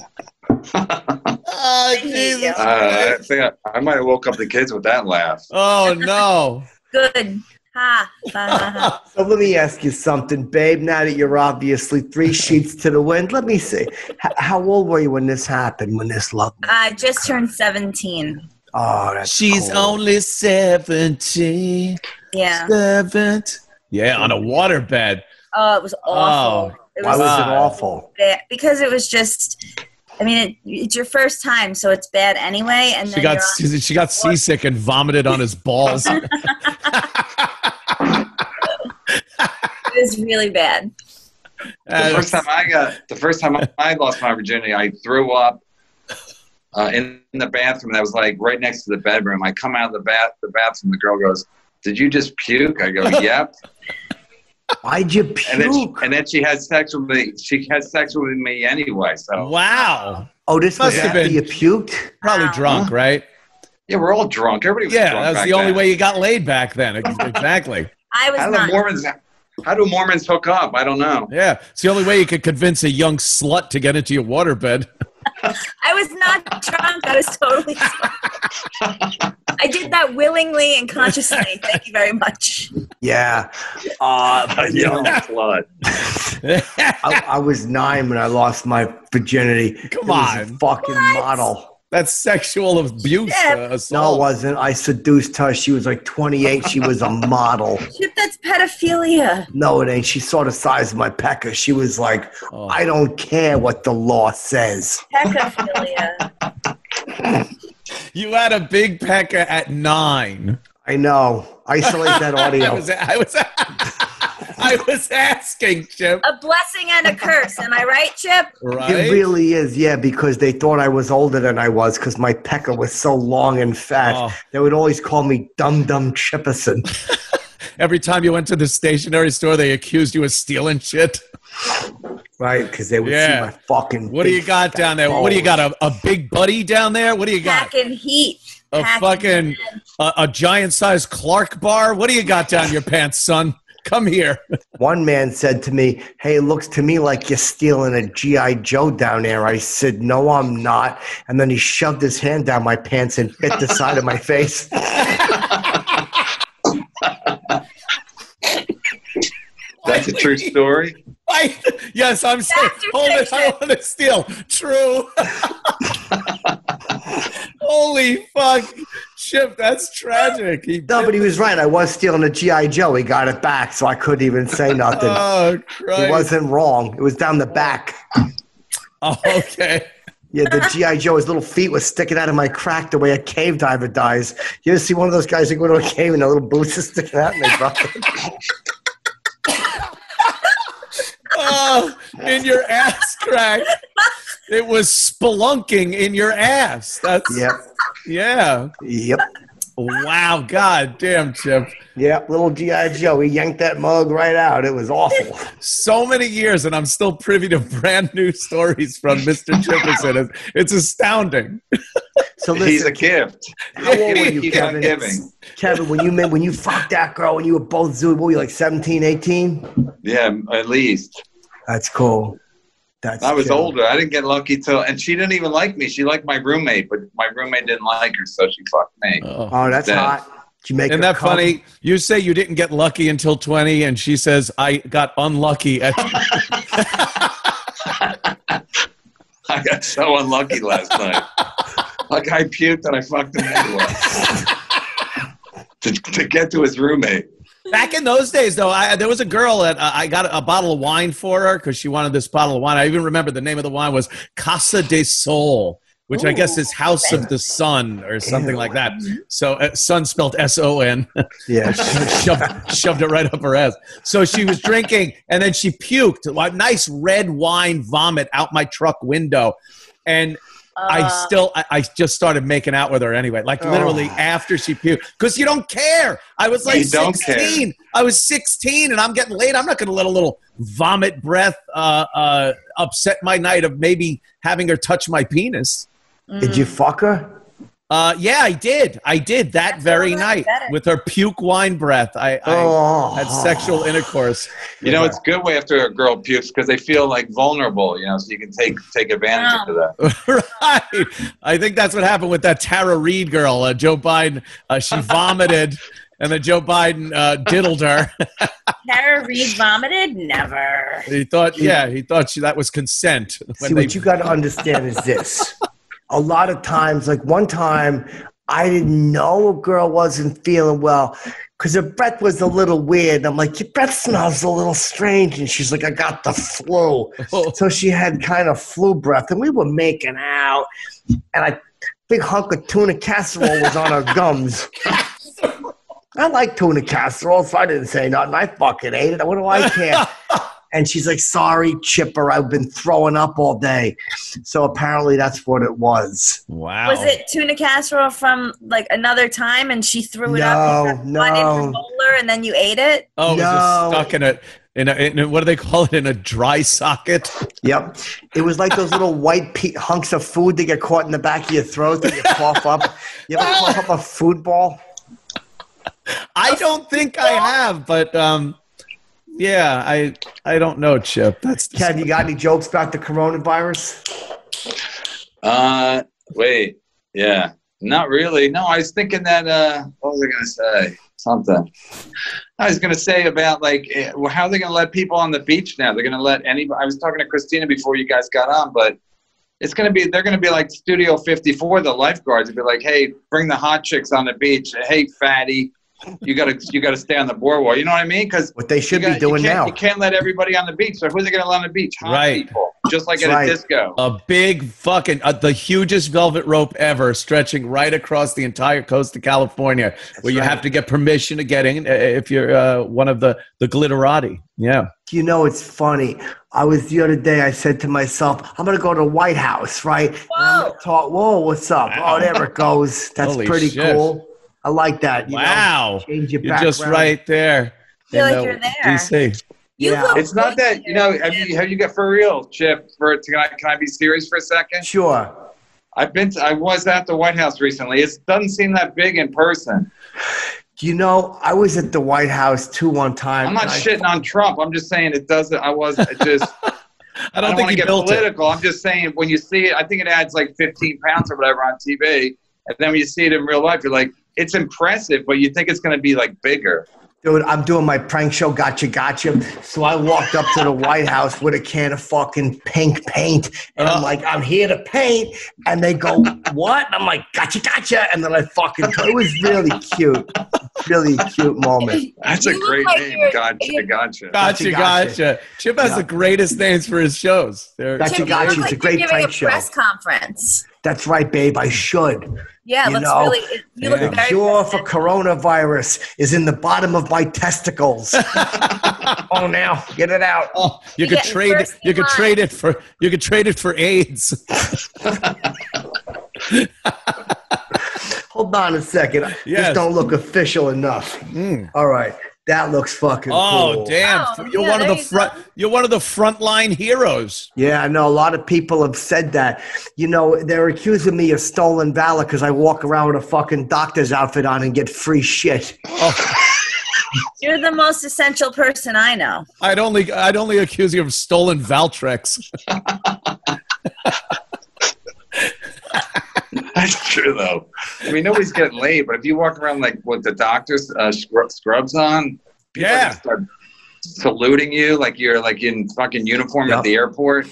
Jesus. I think I might have woke up the kids with that laugh. Oh, no. Good. Ha. So let me ask you something, babe. Now that you're obviously 3 sheets to the wind, let me see. How old were you when this happened, when this love? I just turned 17. Oh, that's She's cool. only 17. Yeah. 17. Yeah, on a waterbed. Oh, it was awful. Why was it awful? Bad, because it was just... I mean, it's your first time, so it's bad anyway. And then she got seasick and vomited on his balls. It was really bad. The first time I lost my virginity, I threw up in the bathroom that was like right next to the bedroom. I come out of the bathroom. The girl goes, "Did you just puke?" I go, "Yep." Why'd you puke? And then she had sex with me. She had sex with me anyway. So wow. Oh, this was after you puked? Probably drunk, right? Yeah, we're all drunk. Everybody was drunk. Yeah, that was the only way you got laid back then. Exactly. I was not. How do Mormons hook up? I don't know. Yeah, it's the only way you could convince a young slut to get into your waterbed. I was not drunk. I was totally drunk. I did that willingly and consciously. Thank you very much. Yeah. Young slut. I was 9 when I lost my virginity. Come on. Fucking model. That's sexual abuse. Assault. No, it wasn't. I seduced her. She was like 28. She was a model. Shit, that's pedophilia. No, it ain't. She saw the size of my pecker. She was like, I don't care what the law says. Pedophilia. You had a big pecker at 9. I know. Isolate that audio. I was asking, Chip. A blessing and a curse. Am I right, Chip? Right? It really is, yeah, because they thought I was older than I was because my pecker was so long and fat. Oh. They would always call me Dum Dum Chipperson. Every time you went to the stationery store, they accused you of stealing shit. Right, because they would see my fucking What do you got down there? Balls. What do you got, a big buddy down there? What do you got? Packing heat. A giant-sized Clark bar? What do you got down your pants, son? Come here. One man said to me, "Hey, it looks to me like you're stealing a G.I. Joe down there." I said, "No, I'm not." And then he shoved his hand down my pants and bit the side of my face. That's a true story? Yes, I'm saying, hold it, I want to steal. True. Holy fuck. Chip, that's tragic. But he was right. I was stealing a G.I. Joe. He got it back, so I couldn't even say nothing. Oh, Christ. He wasn't wrong. It was down the back. Oh, okay. Yeah, the G.I. Joe, his little feet was sticking out of my crack the way a cave diver dies. You ever see one of those guys that go to a cave and their little boots are sticking out and they drop it? Oh, in your ass crack. It was spelunking in your ass. That's Yeah. Yep. Wow. God damn, Chip. Yeah, little G.I. Joe. He yanked that mug right out. It was awful. So many years, and I'm still privy to brand new stories from Mr. Chipperson. It's astounding. So listen, he's a gift. How old were you, Kevin? Kevin, when you fucked that girl when you were both Zoo, what were you, like 17, 18? Yeah, at least. That's cool. I was older. I didn't get lucky and she didn't even like me. She liked my roommate, but my roommate didn't like her, so she fucked me. Oh, that's hot. Isn't that funny? You say you didn't get lucky until 20, and she says, I got unlucky at I got so unlucky last night. Like I puked and I fucked him anyway. to get to his roommate. Back in those days, though, there was a girl that I got a bottle of wine for her because she wanted this bottle of wine. I even remember the name of the wine was Casa de Sol, which I guess is House of the Sun or something like that. So sun spelled S-O-N. Yeah. shoved it right up her ass. So she was drinking, and then she puked. A nice red wine vomit out my truck window. And I just started making out with her anyway, like literally after she puked. Because you don't care. I was like 16. I was 16, and I'm getting laid. I'm not going to let a little vomit breath upset my night of maybe having her touch my penis. Did you fuck her? Yeah, I did. I did that very night with her puke wine breath. I had sexual intercourse. You know, it's a good way after a girl pukes because they feel like vulnerable, so you can take advantage of that. Right. I think that's what happened with that Tara Reid girl, Joe Biden. She vomited, and then Joe Biden diddled her. Tara Reid vomited? Never. He thought that was consent. What you got to understand is this. A lot of times, like one time, I didn't know a girl wasn't feeling well because her breath was a little weird. I'm like, your breath smells a little strange. And she's like, I got the flu. So she had kind of flu breath. And we were making out. And a big hunk of tuna casserole was on her gums. I like tuna casserole, so I didn't say nothing. I fucking ate it. What do I care? And she's like, sorry, Chipper, I've been throwing up all day. So apparently that's what it was. Wow. Was it tuna casserole from like another time and she threw it up in her bowler and then you ate it? Oh, it was just stuck in a what do they call it? In a dry socket? Yep. It was like those little white hunks of food that get caught in the back of your throat that you cough up. You ever cough up a food ball? I don't think I have, but yeah, I don't know, Chip. Kev, you got any jokes about the coronavirus? Wait, yeah, not really. No, I was thinking that. What was I going to say? Something. I was going to say about like how are they going to let people on the beach now? They're going to let anybody. I was talking to Cristina before you guys got on, but it's going to be. They're going to be like Studio 54. The lifeguards would be like, "Hey, bring the hot chicks on the beach. Hey, fatty." You gotta stay on the boardwalk. You know what I mean? Because what they should be doing now. You can't let everybody on the beach. So who's they gonna let on the beach? Hot people, just like at a disco. A big fucking the hugest velvet rope ever, stretching right across the entire coast of California, where you have to get permission to get in if you're one of the glitterati. Yeah. You know, it's funny. I was the other day. I said to myself, "I'm gonna go to the White House, right? Whoa. And I'm gonna talk. Whoa, what's up? Wow. Oh, there it goes. That's pretty cool." I like that. Wow. Change your You're background. Just right there. I feel like you're there. DC. Yeah. It's not that, have you got for real, Chip, can I be serious for a second? Sure. I was at the White House recently. It doesn't seem that big in person. I was at the White House too one time. I'm not shitting on Trump. I'm just saying it doesn't, I don't think want to get political. I'm just saying when you see it, I think it adds like 15 pounds or whatever on TV. And then when you see it in real life, you're like, it's impressive, but you think it's going to be like bigger. Dude, I'm doing my prank show, Gotcha. So I walked up to the White House with a can of fucking pink paint. And I'm like, I'm here to paint. And they go, what? And I'm like, Gotcha. And then it was really cute. Really cute moment. That's a great name, Gotcha. Chip has the greatest names for his shows. Gotcha. It's a great prank show. Press conference. That's right, babe. I should. Yeah, you look very cure for coronavirus is in the bottom of my testicles. Oh, now get it out. Oh, you could trade it for AIDS. Hold on a second. Yes. This don't look official enough. All right. That looks fucking cool. Oh, damn. You're one of the frontline heroes. Yeah, I know. A lot of people have said that. They're accusing me of stolen valor because I walk around with a fucking doctor's outfit on and get free shit. Oh. You're the most essential person I know. I'd only accuse you of stolen Valtrex. That's true, though. I mean, nobody's getting laid, but if you walk around like with the doctor's scrubs on, people start saluting you like you're like in fucking uniform at the airport.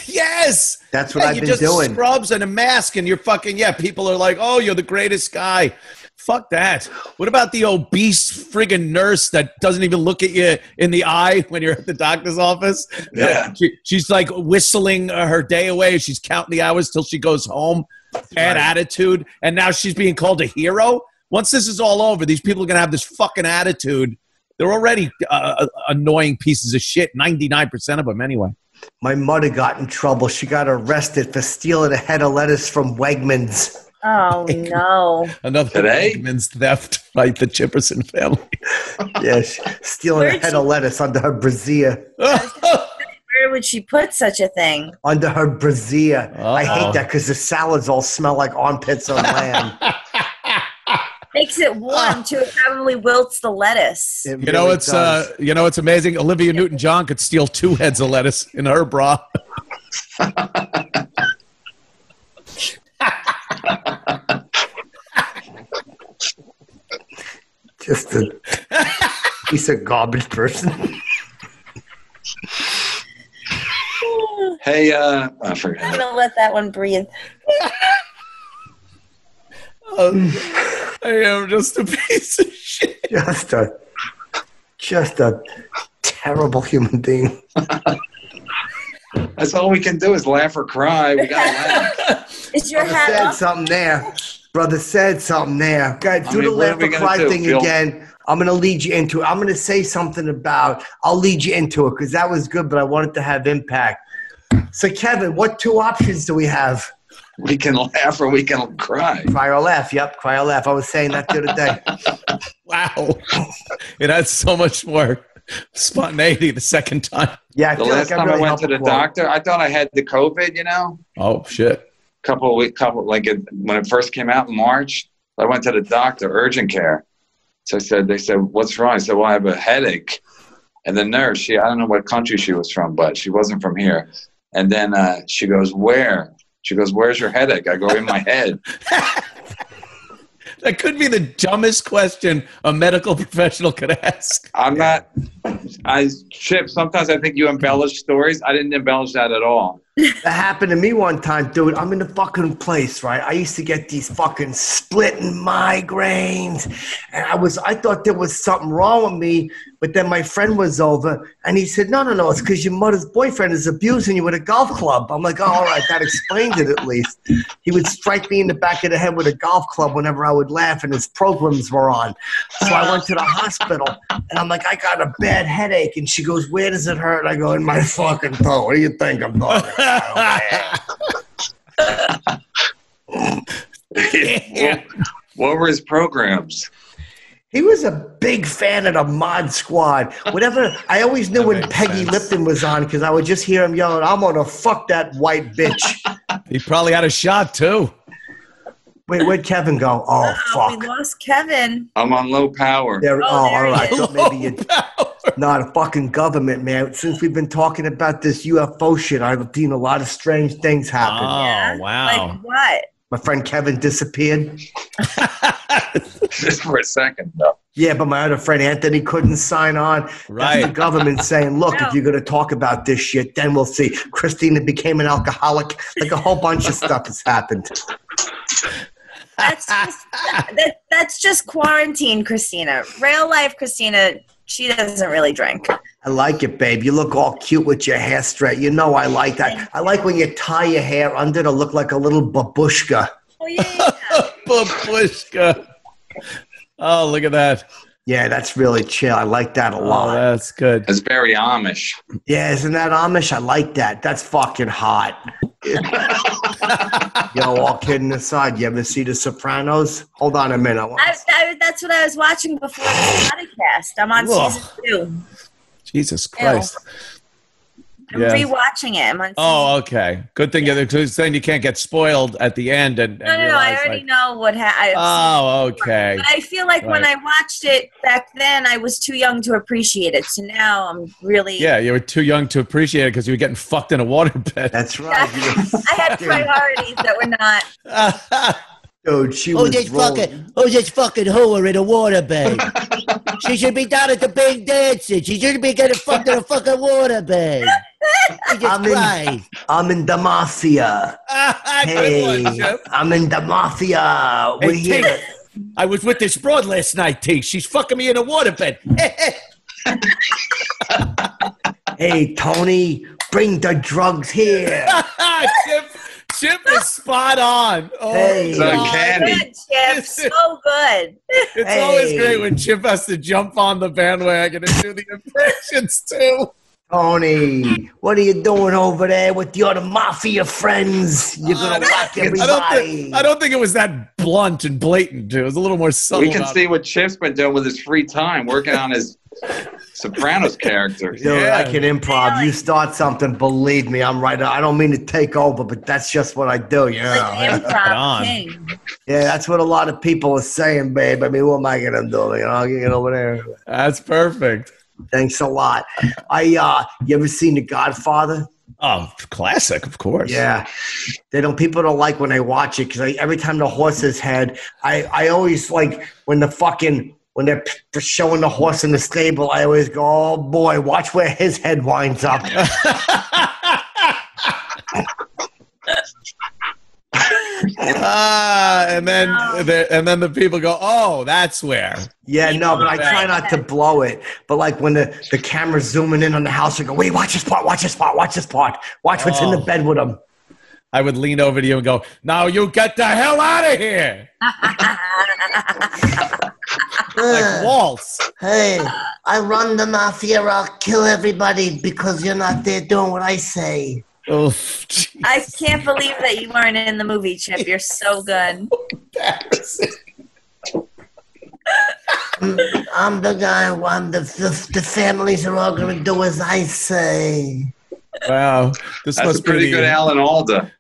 Yes, that's what I've been doing. Scrubs and a mask, and you're fucking people are like, "Oh, you're the greatest guy." Fuck that. What about the obese friggin' nurse that doesn't even look at you in the eye when you're at the doctor's office? Yeah, she's like whistling her day away. She's counting the hours till she goes home. Bad attitude, and now she's being called a hero. Once this is all over, these people are gonna have this fucking attitude. They're already annoying pieces of shit, 99% of them anyway. My mother got in trouble. She got arrested for stealing a head of lettuce from Wegmans. Oh, no. Another Wegmans theft by the Chipperson family. Yes, stealing a head of lettuce under her brassiere. Where would she put such a thing? Under her brassiere. I hate that because the salads all smell like armpits on lamb. Makes it warm too. It probably wilts the lettuce. It really does. It's amazing. Olivia Newton-John could steal 2 heads of lettuce in her bra. Just a piece of garbage person. Hey, I forgot. I'm gonna let that one breathe. I am just a piece of shit. Just a terrible human being. That's all we can do is laugh or cry. We gotta laugh. Is your hat said up? something there. Brother said something there. Guys, do the laugh or cry thing again. I'm going to lead you into it. I'm going to say something I'll lead you into it because that was good, but I wanted to have impact. So, Kevin, what 2 options do we have? We can laugh or we can cry. Cry or laugh. Yep, cry or laugh. I was saying that the other day. Wow. It had so much more spontaneity the second time. Yeah, the last time I went to the doctor, I thought I had the COVID, Oh, shit. When it first came out in March, I went to the doctor, urgent care. So they said, what's wrong? I said, well, I have a headache. And the nurse, I don't know what country she was from, but she wasn't from here. And then she goes, where? She goes, where's your headache? I go, in my head. That could be the dumbest question a medical professional could ask. Chip, sometimes I think you embellish stories. I didn't embellish that at all. That happened to me one time, dude. I'm in the fucking place, right? I used to get these fucking splitting migraines. And I thought there was something wrong with me. But then my friend was over and he said, no, it's because your mother's boyfriend is abusing you with a golf club. I'm like, oh, all right, that explains it at least. He would strike me in the back of the head with a golf club whenever I would laugh and his programs were on. So I went to the hospital and I'm like, I got a bad headache. And she goes, where does it hurt? I go, in my fucking toe. What do you think I'm talking about? What were his programs? He was a big fan of the Mod Squad. Whatever, I always knew when Peggy Lipton was on because I would just hear him yelling, I'm going to fuck that white bitch. He probably had a shot, too. Wait, where'd Kevin go? Oh, fuck. We lost Kevin. I'm on low power. All right. So maybe you're not a fucking government, man. Since we've been talking about this UFO shit, I've seen a lot of strange things happen. Oh, yeah? Wow. Like what? My friend Kevin disappeared. Just for a second, though. Yeah, but my other friend Anthony couldn't sign on. Right. That's the government saying, look, if you're going to talk about this shit, then we'll see. Cristina became an alcoholic. Like a whole bunch of stuff has happened. That's just quarantine, Cristina. Real life, Cristina, she doesn't really drink. I like it, babe. You look all cute with your hair straight. You know I like that. I like when you tie your hair under to look like a little babushka. Oh, yeah. Babushka. Oh, look at that. Yeah, that's really chill. I like that a lot. Oh, that's good. It's very Amish. Yeah, isn't that Amish? I like that. That's fucking hot. Yo, all kidding aside, you ever see The Sopranos? Hold on a minute. That's what I was watching before the podcast. I'm on season 2. Jesus Christ. I'm rewatching it. I'm on okay. Good thing because then you can't get spoiled at the end. And no, I already know what happened. Okay. But I feel like when I watched it back then, I was too young to appreciate it. So now I'm really... Yeah, you were too young to appreciate it because you were getting fucked in a waterbed. That's right. I had priorities that were not... Dude, she was this fucking whore in a waterbed? She should be down at the big dancing. She shouldn't be getting fucked in a fucking waterbed. I'm in the mafia. Hey, I'm in the mafia. We're here. I was with this broad last night, T. She's fucking me in a waterbed. Hey, Tony, bring the drugs here. Chip is spot on. Oh, hey, it's uncanny. Good, Chip. So good. It's always great when Chip has to jump on the bandwagon and do the impressions too. Tony, what are you doing over there with your mafia friends? You're gonna whack everybody. I don't think it was that blunt and blatant. It was a little more subtle. We can see what Chip's been doing with his free time, working on his Sopranos character. Dude, I can improv. You start something, believe me, I'm right. I don't mean to take over, but that's just what I do. You know? Improv king. Yeah, that's what a lot of people are saying, babe. I mean, what am I gonna do? You know, I'll get over there. That's perfect. Thanks a lot. You ever seen The Godfather? Oh, classic, of course. Yeah. People don't like when they watch it because every time the horse's head, I always like when they're showing the horse in the stable, I always go, oh boy, watch where his head winds up. And then the people go, oh, that's where. Yeah, no, but I try not to blow it. But like when the camera's zooming in on the house, I go, wait, watch this part. Watch what's in the bed with him. I would lean over to you and go, now you get the hell out of here. Like Waltz. Hey, I run the mafia. I'll kill everybody because you're not there doing what I say. Oh, I can't believe that you weren't in the movie, Chip. You're so good. I'm the guy. The families are all going to do as I say. Wow. That's a pretty good Alan Alda.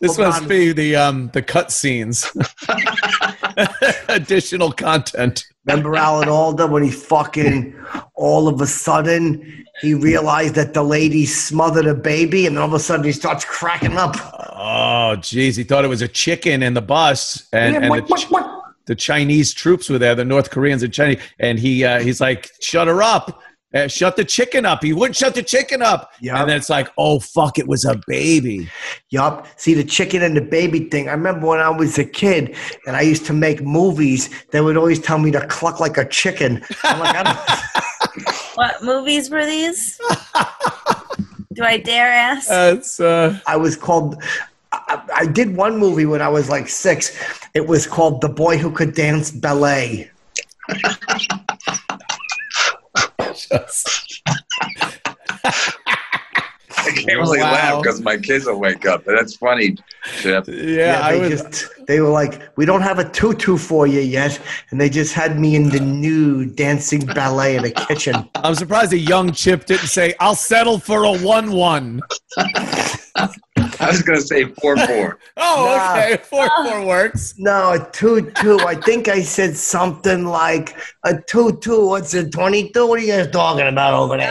This must be the cut scenes. Additional content. Remember Alan Alda when he fucking all of a sudden he realized that the lady smothered a baby and then all of a sudden he starts cracking up. Oh, geez. He thought it was a chicken in the bus. And, the Chinese troops were there, the North Koreans and Chinese. And he's like, shut her up. Shut the chicken up. He wouldn't shut the chicken up. Yep. And then it's like, oh, fuck, it was a baby. Yup. See, the chicken and the baby thing. I remember when I was a kid and I used to make movies, they would always tell me to cluck like a chicken. I'm like, I don't... What movies were these? Do I dare ask? I was called... I did one movie when I was like 6. It was called The Boy Who Could Dance Ballet. I can't really laugh because my kids will wake up. But that's funny, Chip. They were like, we don't have a tutu for you yet. And they just had me in the nude dancing ballet in the kitchen. I'm surprised a young Chip didn't say, I'll settle for a 1-1. I was going to say 4-4. Oh, okay. 4-4 works. No, a 2-2. I think I said something like a 2-2. What's it, 22? What are you guys talking about over there?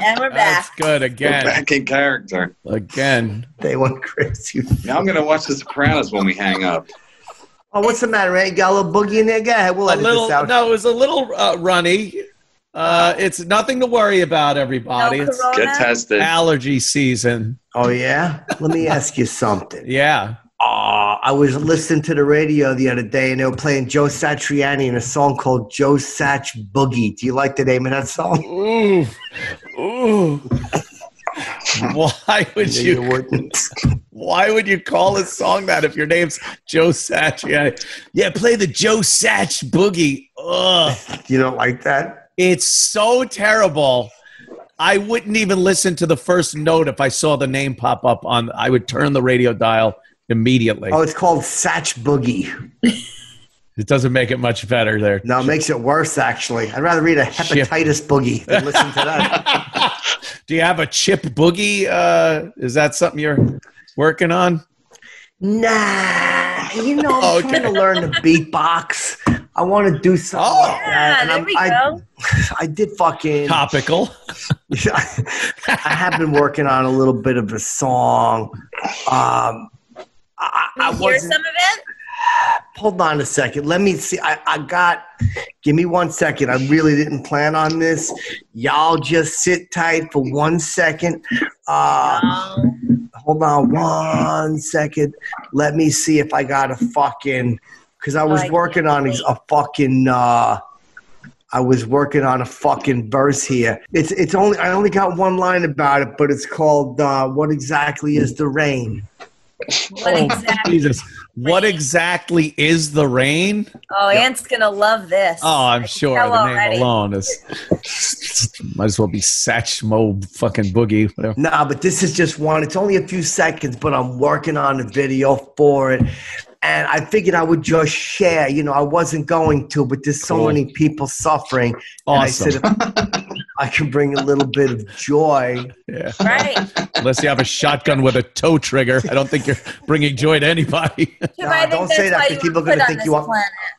And we're back. That's good again. We're back in character. Again. They went crazy. Now I'm going to watch The Sopranos when we hang up. Oh, what's the matter, man? You got a little boogie in there? Go ahead. We'll edit this out. No, it was a little runny. It's nothing to worry about, everybody. No it's get tested. Allergy season. Oh, yeah? Let me ask you something. Yeah. I was listening to the radio the other day, and they were playing Joe Satriani in a song called Joe Satch Boogie. Do you like the name of that song? Ooh. Ooh. Why would you? Why would you call a song that if your name's Joe Satriani? Yeah, play the Joe Satch Boogie. Ugh. You don't like that? It's so terrible. I wouldn't even listen to the first note if I saw the name pop up on. I would turn the radio dial immediately. Oh, it's called Satch Boogie. It doesn't make it much better there. No, it makes it worse, actually. I'd rather read a hepatitis boogie than listen to that. Do you have a chip boogie? Is that something you're working on? Nah. I'm trying to learn to beatbox. I want to do something like that. There we go. I did fucking... Topical. I have been working on a little bit of a song. I hear some of it? Hold on a second. Let me see. Give me 1 second. I really didn't plan on this. Y'all just sit tight for 1 second. Hold on 1 second. Let me see if I got a fucking, because I was working on a fucking verse here. I only got one line about it, but it's called What Exactly Is the Rain? Jesus. What exactly is the rain? Oh, Ant's gonna love this. Oh, I'm sure. The name alone is might as well be Satchmo fucking Boogie. Whatever. Nah, but this is just one. It's only a few seconds, but I'm working on a video for it. And I figured I would just share. I wasn't going to, but there's so many people suffering. Awesome. And I said, I can bring a little bit of joy. Yeah. Right. Unless you have a shotgun with a toe trigger. I don't think you're bringing joy to anybody. No, don't say that because people are going to think you are.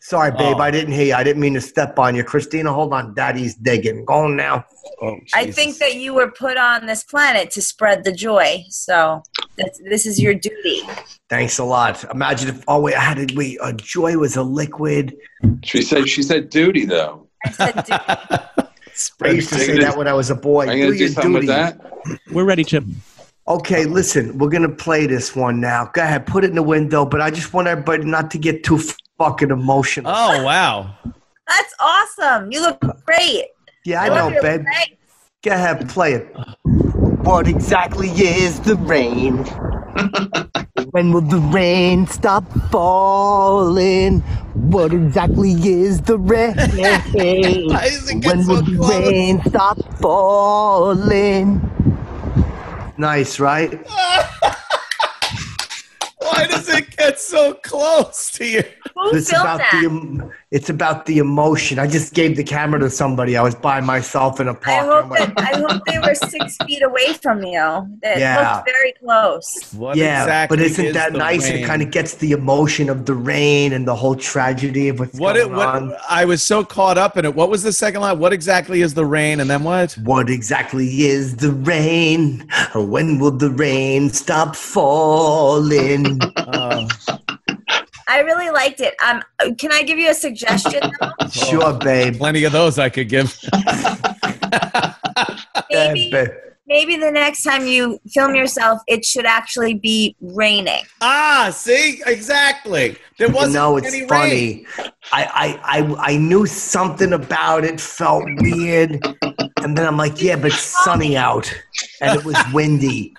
Sorry, babe. I didn't hear you. I didn't mean to step on you. Christina, hold on. Daddy's digging. Go on now. Oh, I think that you were put on this planet to spread the joy. So this is your duty. Thanks a lot. Imagine if joy was a liquid. She said duty though. I said duty. I used to say that when I was a boy. Are you going to do something with that? We're ready, Chip. Okay, listen. We're going to play this one now. Go ahead. Put it in the window. But I just want everybody not to get too fucking emotional. Oh, wow. That's awesome. You look great. Yeah, I know, babe. Great. Go ahead. Play it. What exactly is the rain? When will the rain stop falling? What exactly is the rain? When will the rain stop falling? Nice, right? Why does it get so close to you? It's about the emotion. I just gave the camera to somebody. I was by myself in a park. I hope they were 6 feet away from you. It looked very close. But isn't that nice? Rain? It kind of gets the emotion of the rain and the whole tragedy of what's going on. I was so caught up in it. What was the second line? What exactly is the rain? And then what? What exactly is the rain? When will the rain stop falling? I really liked it. Can I give you a suggestion, though? Sure, babe. Plenty of those I could give. Maybe the next time you film yourself, it should actually be raining. See? Exactly. There wasn't any funny. Rain. I knew something about it felt weird. And then I'm like, yeah, but it's sunny out. And it was windy.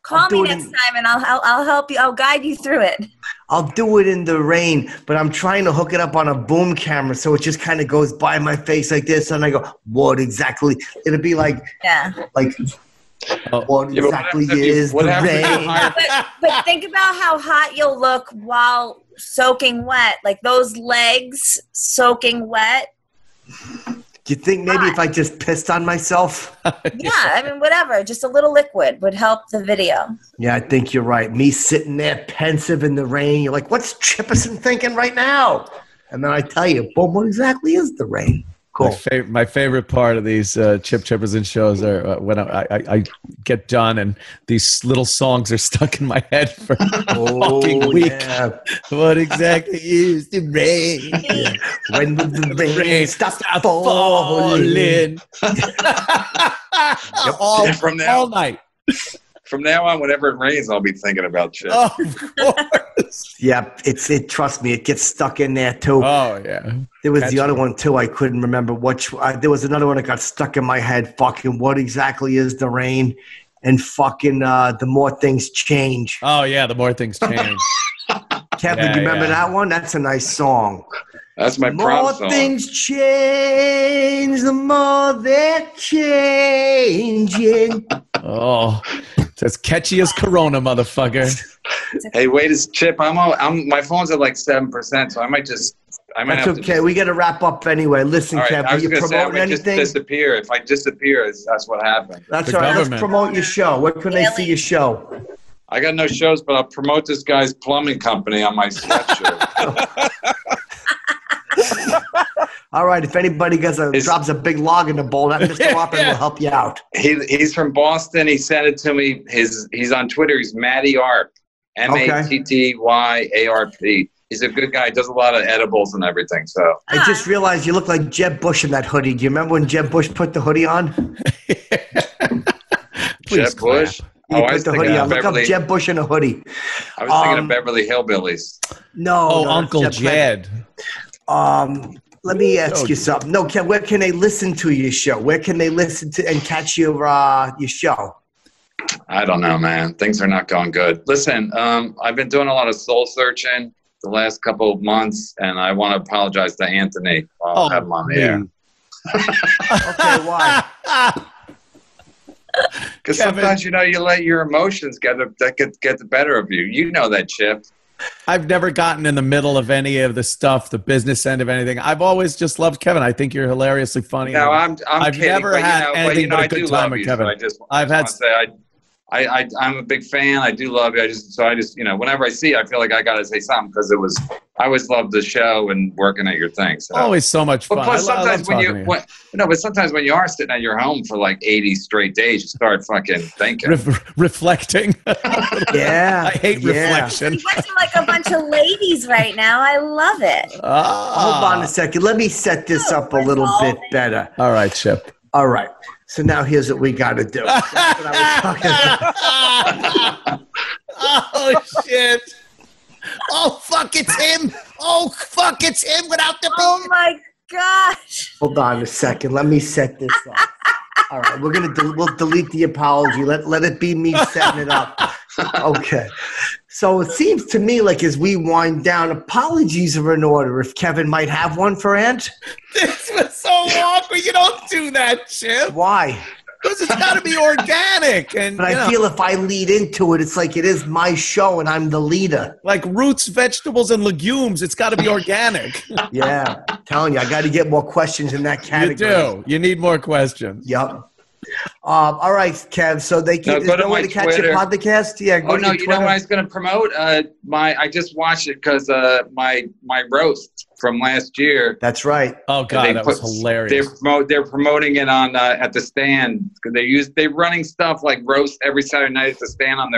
Call me next time and I'll help you. I'll guide you through it. I'll do it in the rain, but I'm trying to hook it up on a boom camera so it just kind of goes by my face like this, and I go, what exactly? It'll be like, what exactly is the rain? But think about how hot you'll look while soaking wet, like those legs soaking wet. Do you think maybe if I just pissed on myself? Yeah, I mean, whatever. Just a little liquid would help the video. Yeah, I think you're right. Me sitting there pensive in the rain. You're like, what's Chipperson thinking right now? And then I tell you, boom, what exactly is the rain? Cool. My favorite part of these Chipperson shows are when I get done and these little songs are stuck in my head for a fucking week. Yeah. What exactly is the rain? Yeah. When will the rain stop falling? All night. From now on, whenever it rains, I'll be thinking about Chip. Oh, of course. Yeah, trust me, it gets stuck in there too. Oh, yeah. There was the other one too. I couldn't remember there was another one that got stuck in my head. Fucking what exactly is the rain? And fucking the more things change. Oh, yeah, the more things change. Kevin, do you remember that one? That's a nice song. That's my prom song. More things change, the more they're changing. Oh, it's as catchy as Corona, motherfucker. Hey, wait, Chip. My phone's at like 7%, so I might just That's okay. We got to wrap up anyway. Listen, right, Kev, are you promoting anything? Disappear. If I disappear, that's what happens. That's all right. Let's promote your show. Where can they see your show? I got no shows, but I'll promote this guy's plumbing company on my sweatshirt. All right. If anybody drops a big log in the bowl, that Mr. Whoppin will help you out. He's from Boston. He sent it to me. He's on Twitter. He's Matty Arp. MATTYARP. He's a good guy. He does a lot of edibles and everything. So I just realized you look like Jeb Bush in that hoodie. Do you remember when Jeb Bush put the hoodie on? Jeb Bush? He put the hoodie on. Look up Jeb Bush in a hoodie. I was thinking of Beverly Hillbillies. No. Uncle Jed. Let me ask you something. No, where can they listen to your show? Where can they listen to and catch your show? I don't know, man. Things are not going good. Listen, I've been doing a lot of soul searching the last couple of months, and I want to apologize to Anthony. I'll have him on the air. Okay, why? Because sometimes, you let your emotions get the better of you. You know that, Chip. I've never gotten in the middle of any of the stuff, the business end of anything. I've always just loved Kevin. I think you're hilariously funny. No, I've kidding, never had anything but a good time with Kevin. I'm a big fan. I do love you. I just whenever I see you, I feel like I got to say something because I always loved the show and working at your thing. So. Always so much fun. But plus sometimes sometimes when you are sitting at your home for like 80 straight days, you start fucking thinking. Reflecting. Yeah. I hate reflection. You're watching like a bunch of ladies right now. I love it. Hold on a second. Let me set this up a little bit better. All right, Chip. All right. So now here's what we got to do. That's what I was talking about. Oh, shit. Oh, fuck, it's him. Oh, fuck, it's him without the beard. Oh, my gosh. Hold on a second. Let me set this up. All right. We'll delete the apology. Let it be me setting it up. Okay. So it seems to me like as we wind down, apologies are in order. If Kevin might have one for Ant. This was so awkward. You don't do that, Chip. Why? Because it's got to be organic. But I feel if I lead into it, it's like it is my show and I'm the leader. Like roots, vegetables, and legumes, it's got to be organic. Yeah. I'm telling you, I got to get more questions in that category. You do. You need more questions. Yep. All right, Kev. So there's no way to catch your podcast. Yeah. You know what I was going to promote? I just watched it because my roast from last year. That's right. Oh God, that was hilarious. They're promoting it on at the stand. They're running stuff like roast every Saturday night at the stand on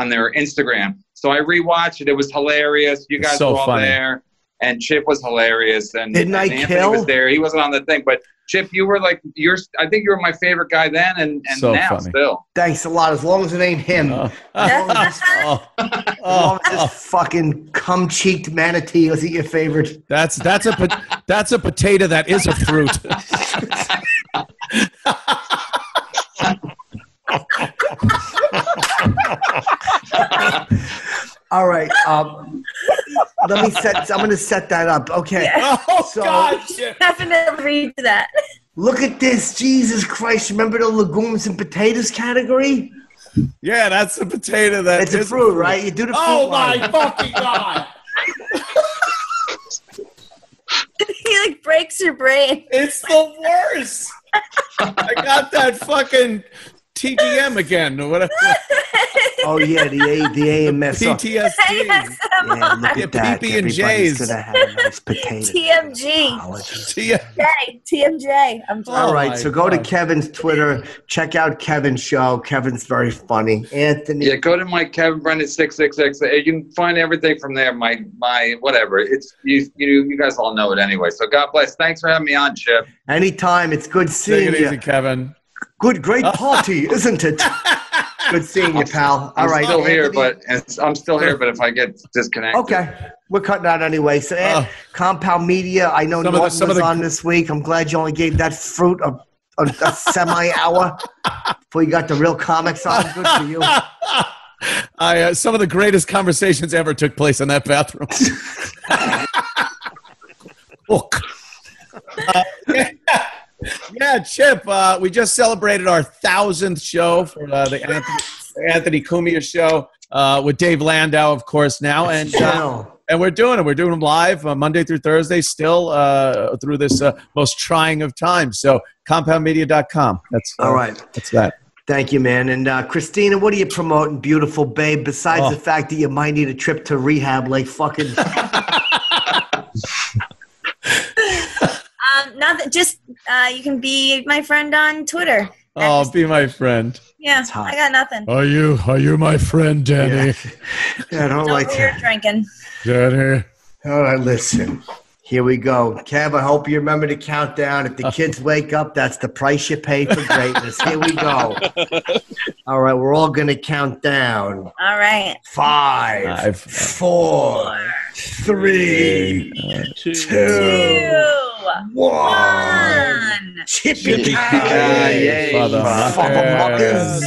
their Instagram. So I rewatched it. It was hilarious. You guys were all there, and Chip was hilarious. And Anthony was there. He wasn't on the thing, but. Chip, you were I think you were my favorite guy then and so now funny. Still. Thanks a lot. As long as it ain't him. As long as this fucking cum-cheeked manatee is your favorite. That's a potato that is a fruit. All right. I'm going to set that up. Okay. Yeah. God. Definitely read that. Look at this. Jesus Christ. Remember the legumes and potatoes category? Yeah, that's the potato that it's a fruit, right? You do the fruit. Oh, my fucking God. He breaks your brain. It's the worst. I got that fucking TGM again or whatever. Oh yeah, the AMS. PTSD. Yeah, look at that. PB&J's. Gonna have a nice potato. TMJ. All right, so go to Kevin's Twitter. Check out Kevin's show. Kevin's very funny. Anthony. Yeah, go to my Kevin Brennan 666. You can find everything from there. My whatever. It's you guys all know it anyway. So God bless. Thanks for having me on, Chip. Anytime. It's good seeing you. Take it easy, Kevin. Great party, isn't it? Good seeing you, pal. All right, I'm still here, but if I get disconnected. Okay. We're cutting out anyway. So, Compound Media, I know Norton was on this week. I'm glad you only gave that fruit a semi-hour before you got the real comics on. Good for you. Some of the greatest conversations ever took place in that bathroom. Yeah, Chip, we just celebrated our 1,000th show for the Anthony Cumia show with Dave Landau, of course, now. And And we're doing them. We're doing them live Monday through Thursday, still through this most trying of times. So compoundmedia.com. That's all right. That's that. Thank you, man. And Cristina, what are you promoting, beautiful babe, besides the fact that you might need a trip to rehab like fucking... Nothing. Just you can be my friend on Twitter. Oh, be my friend. Yeah, I got nothing. Are you my friend, Danny? Yeah, I don't like that. Drinking. Danny. All right, listen. Here we go. Kev, I hope you remember to count down. If the kids wake up, that's the price you pay for greatness. Here we go. All right, we're all going to count down. All right. 5, 4, 3, 2, 1. Chippy-ki-yay, motherfuckers.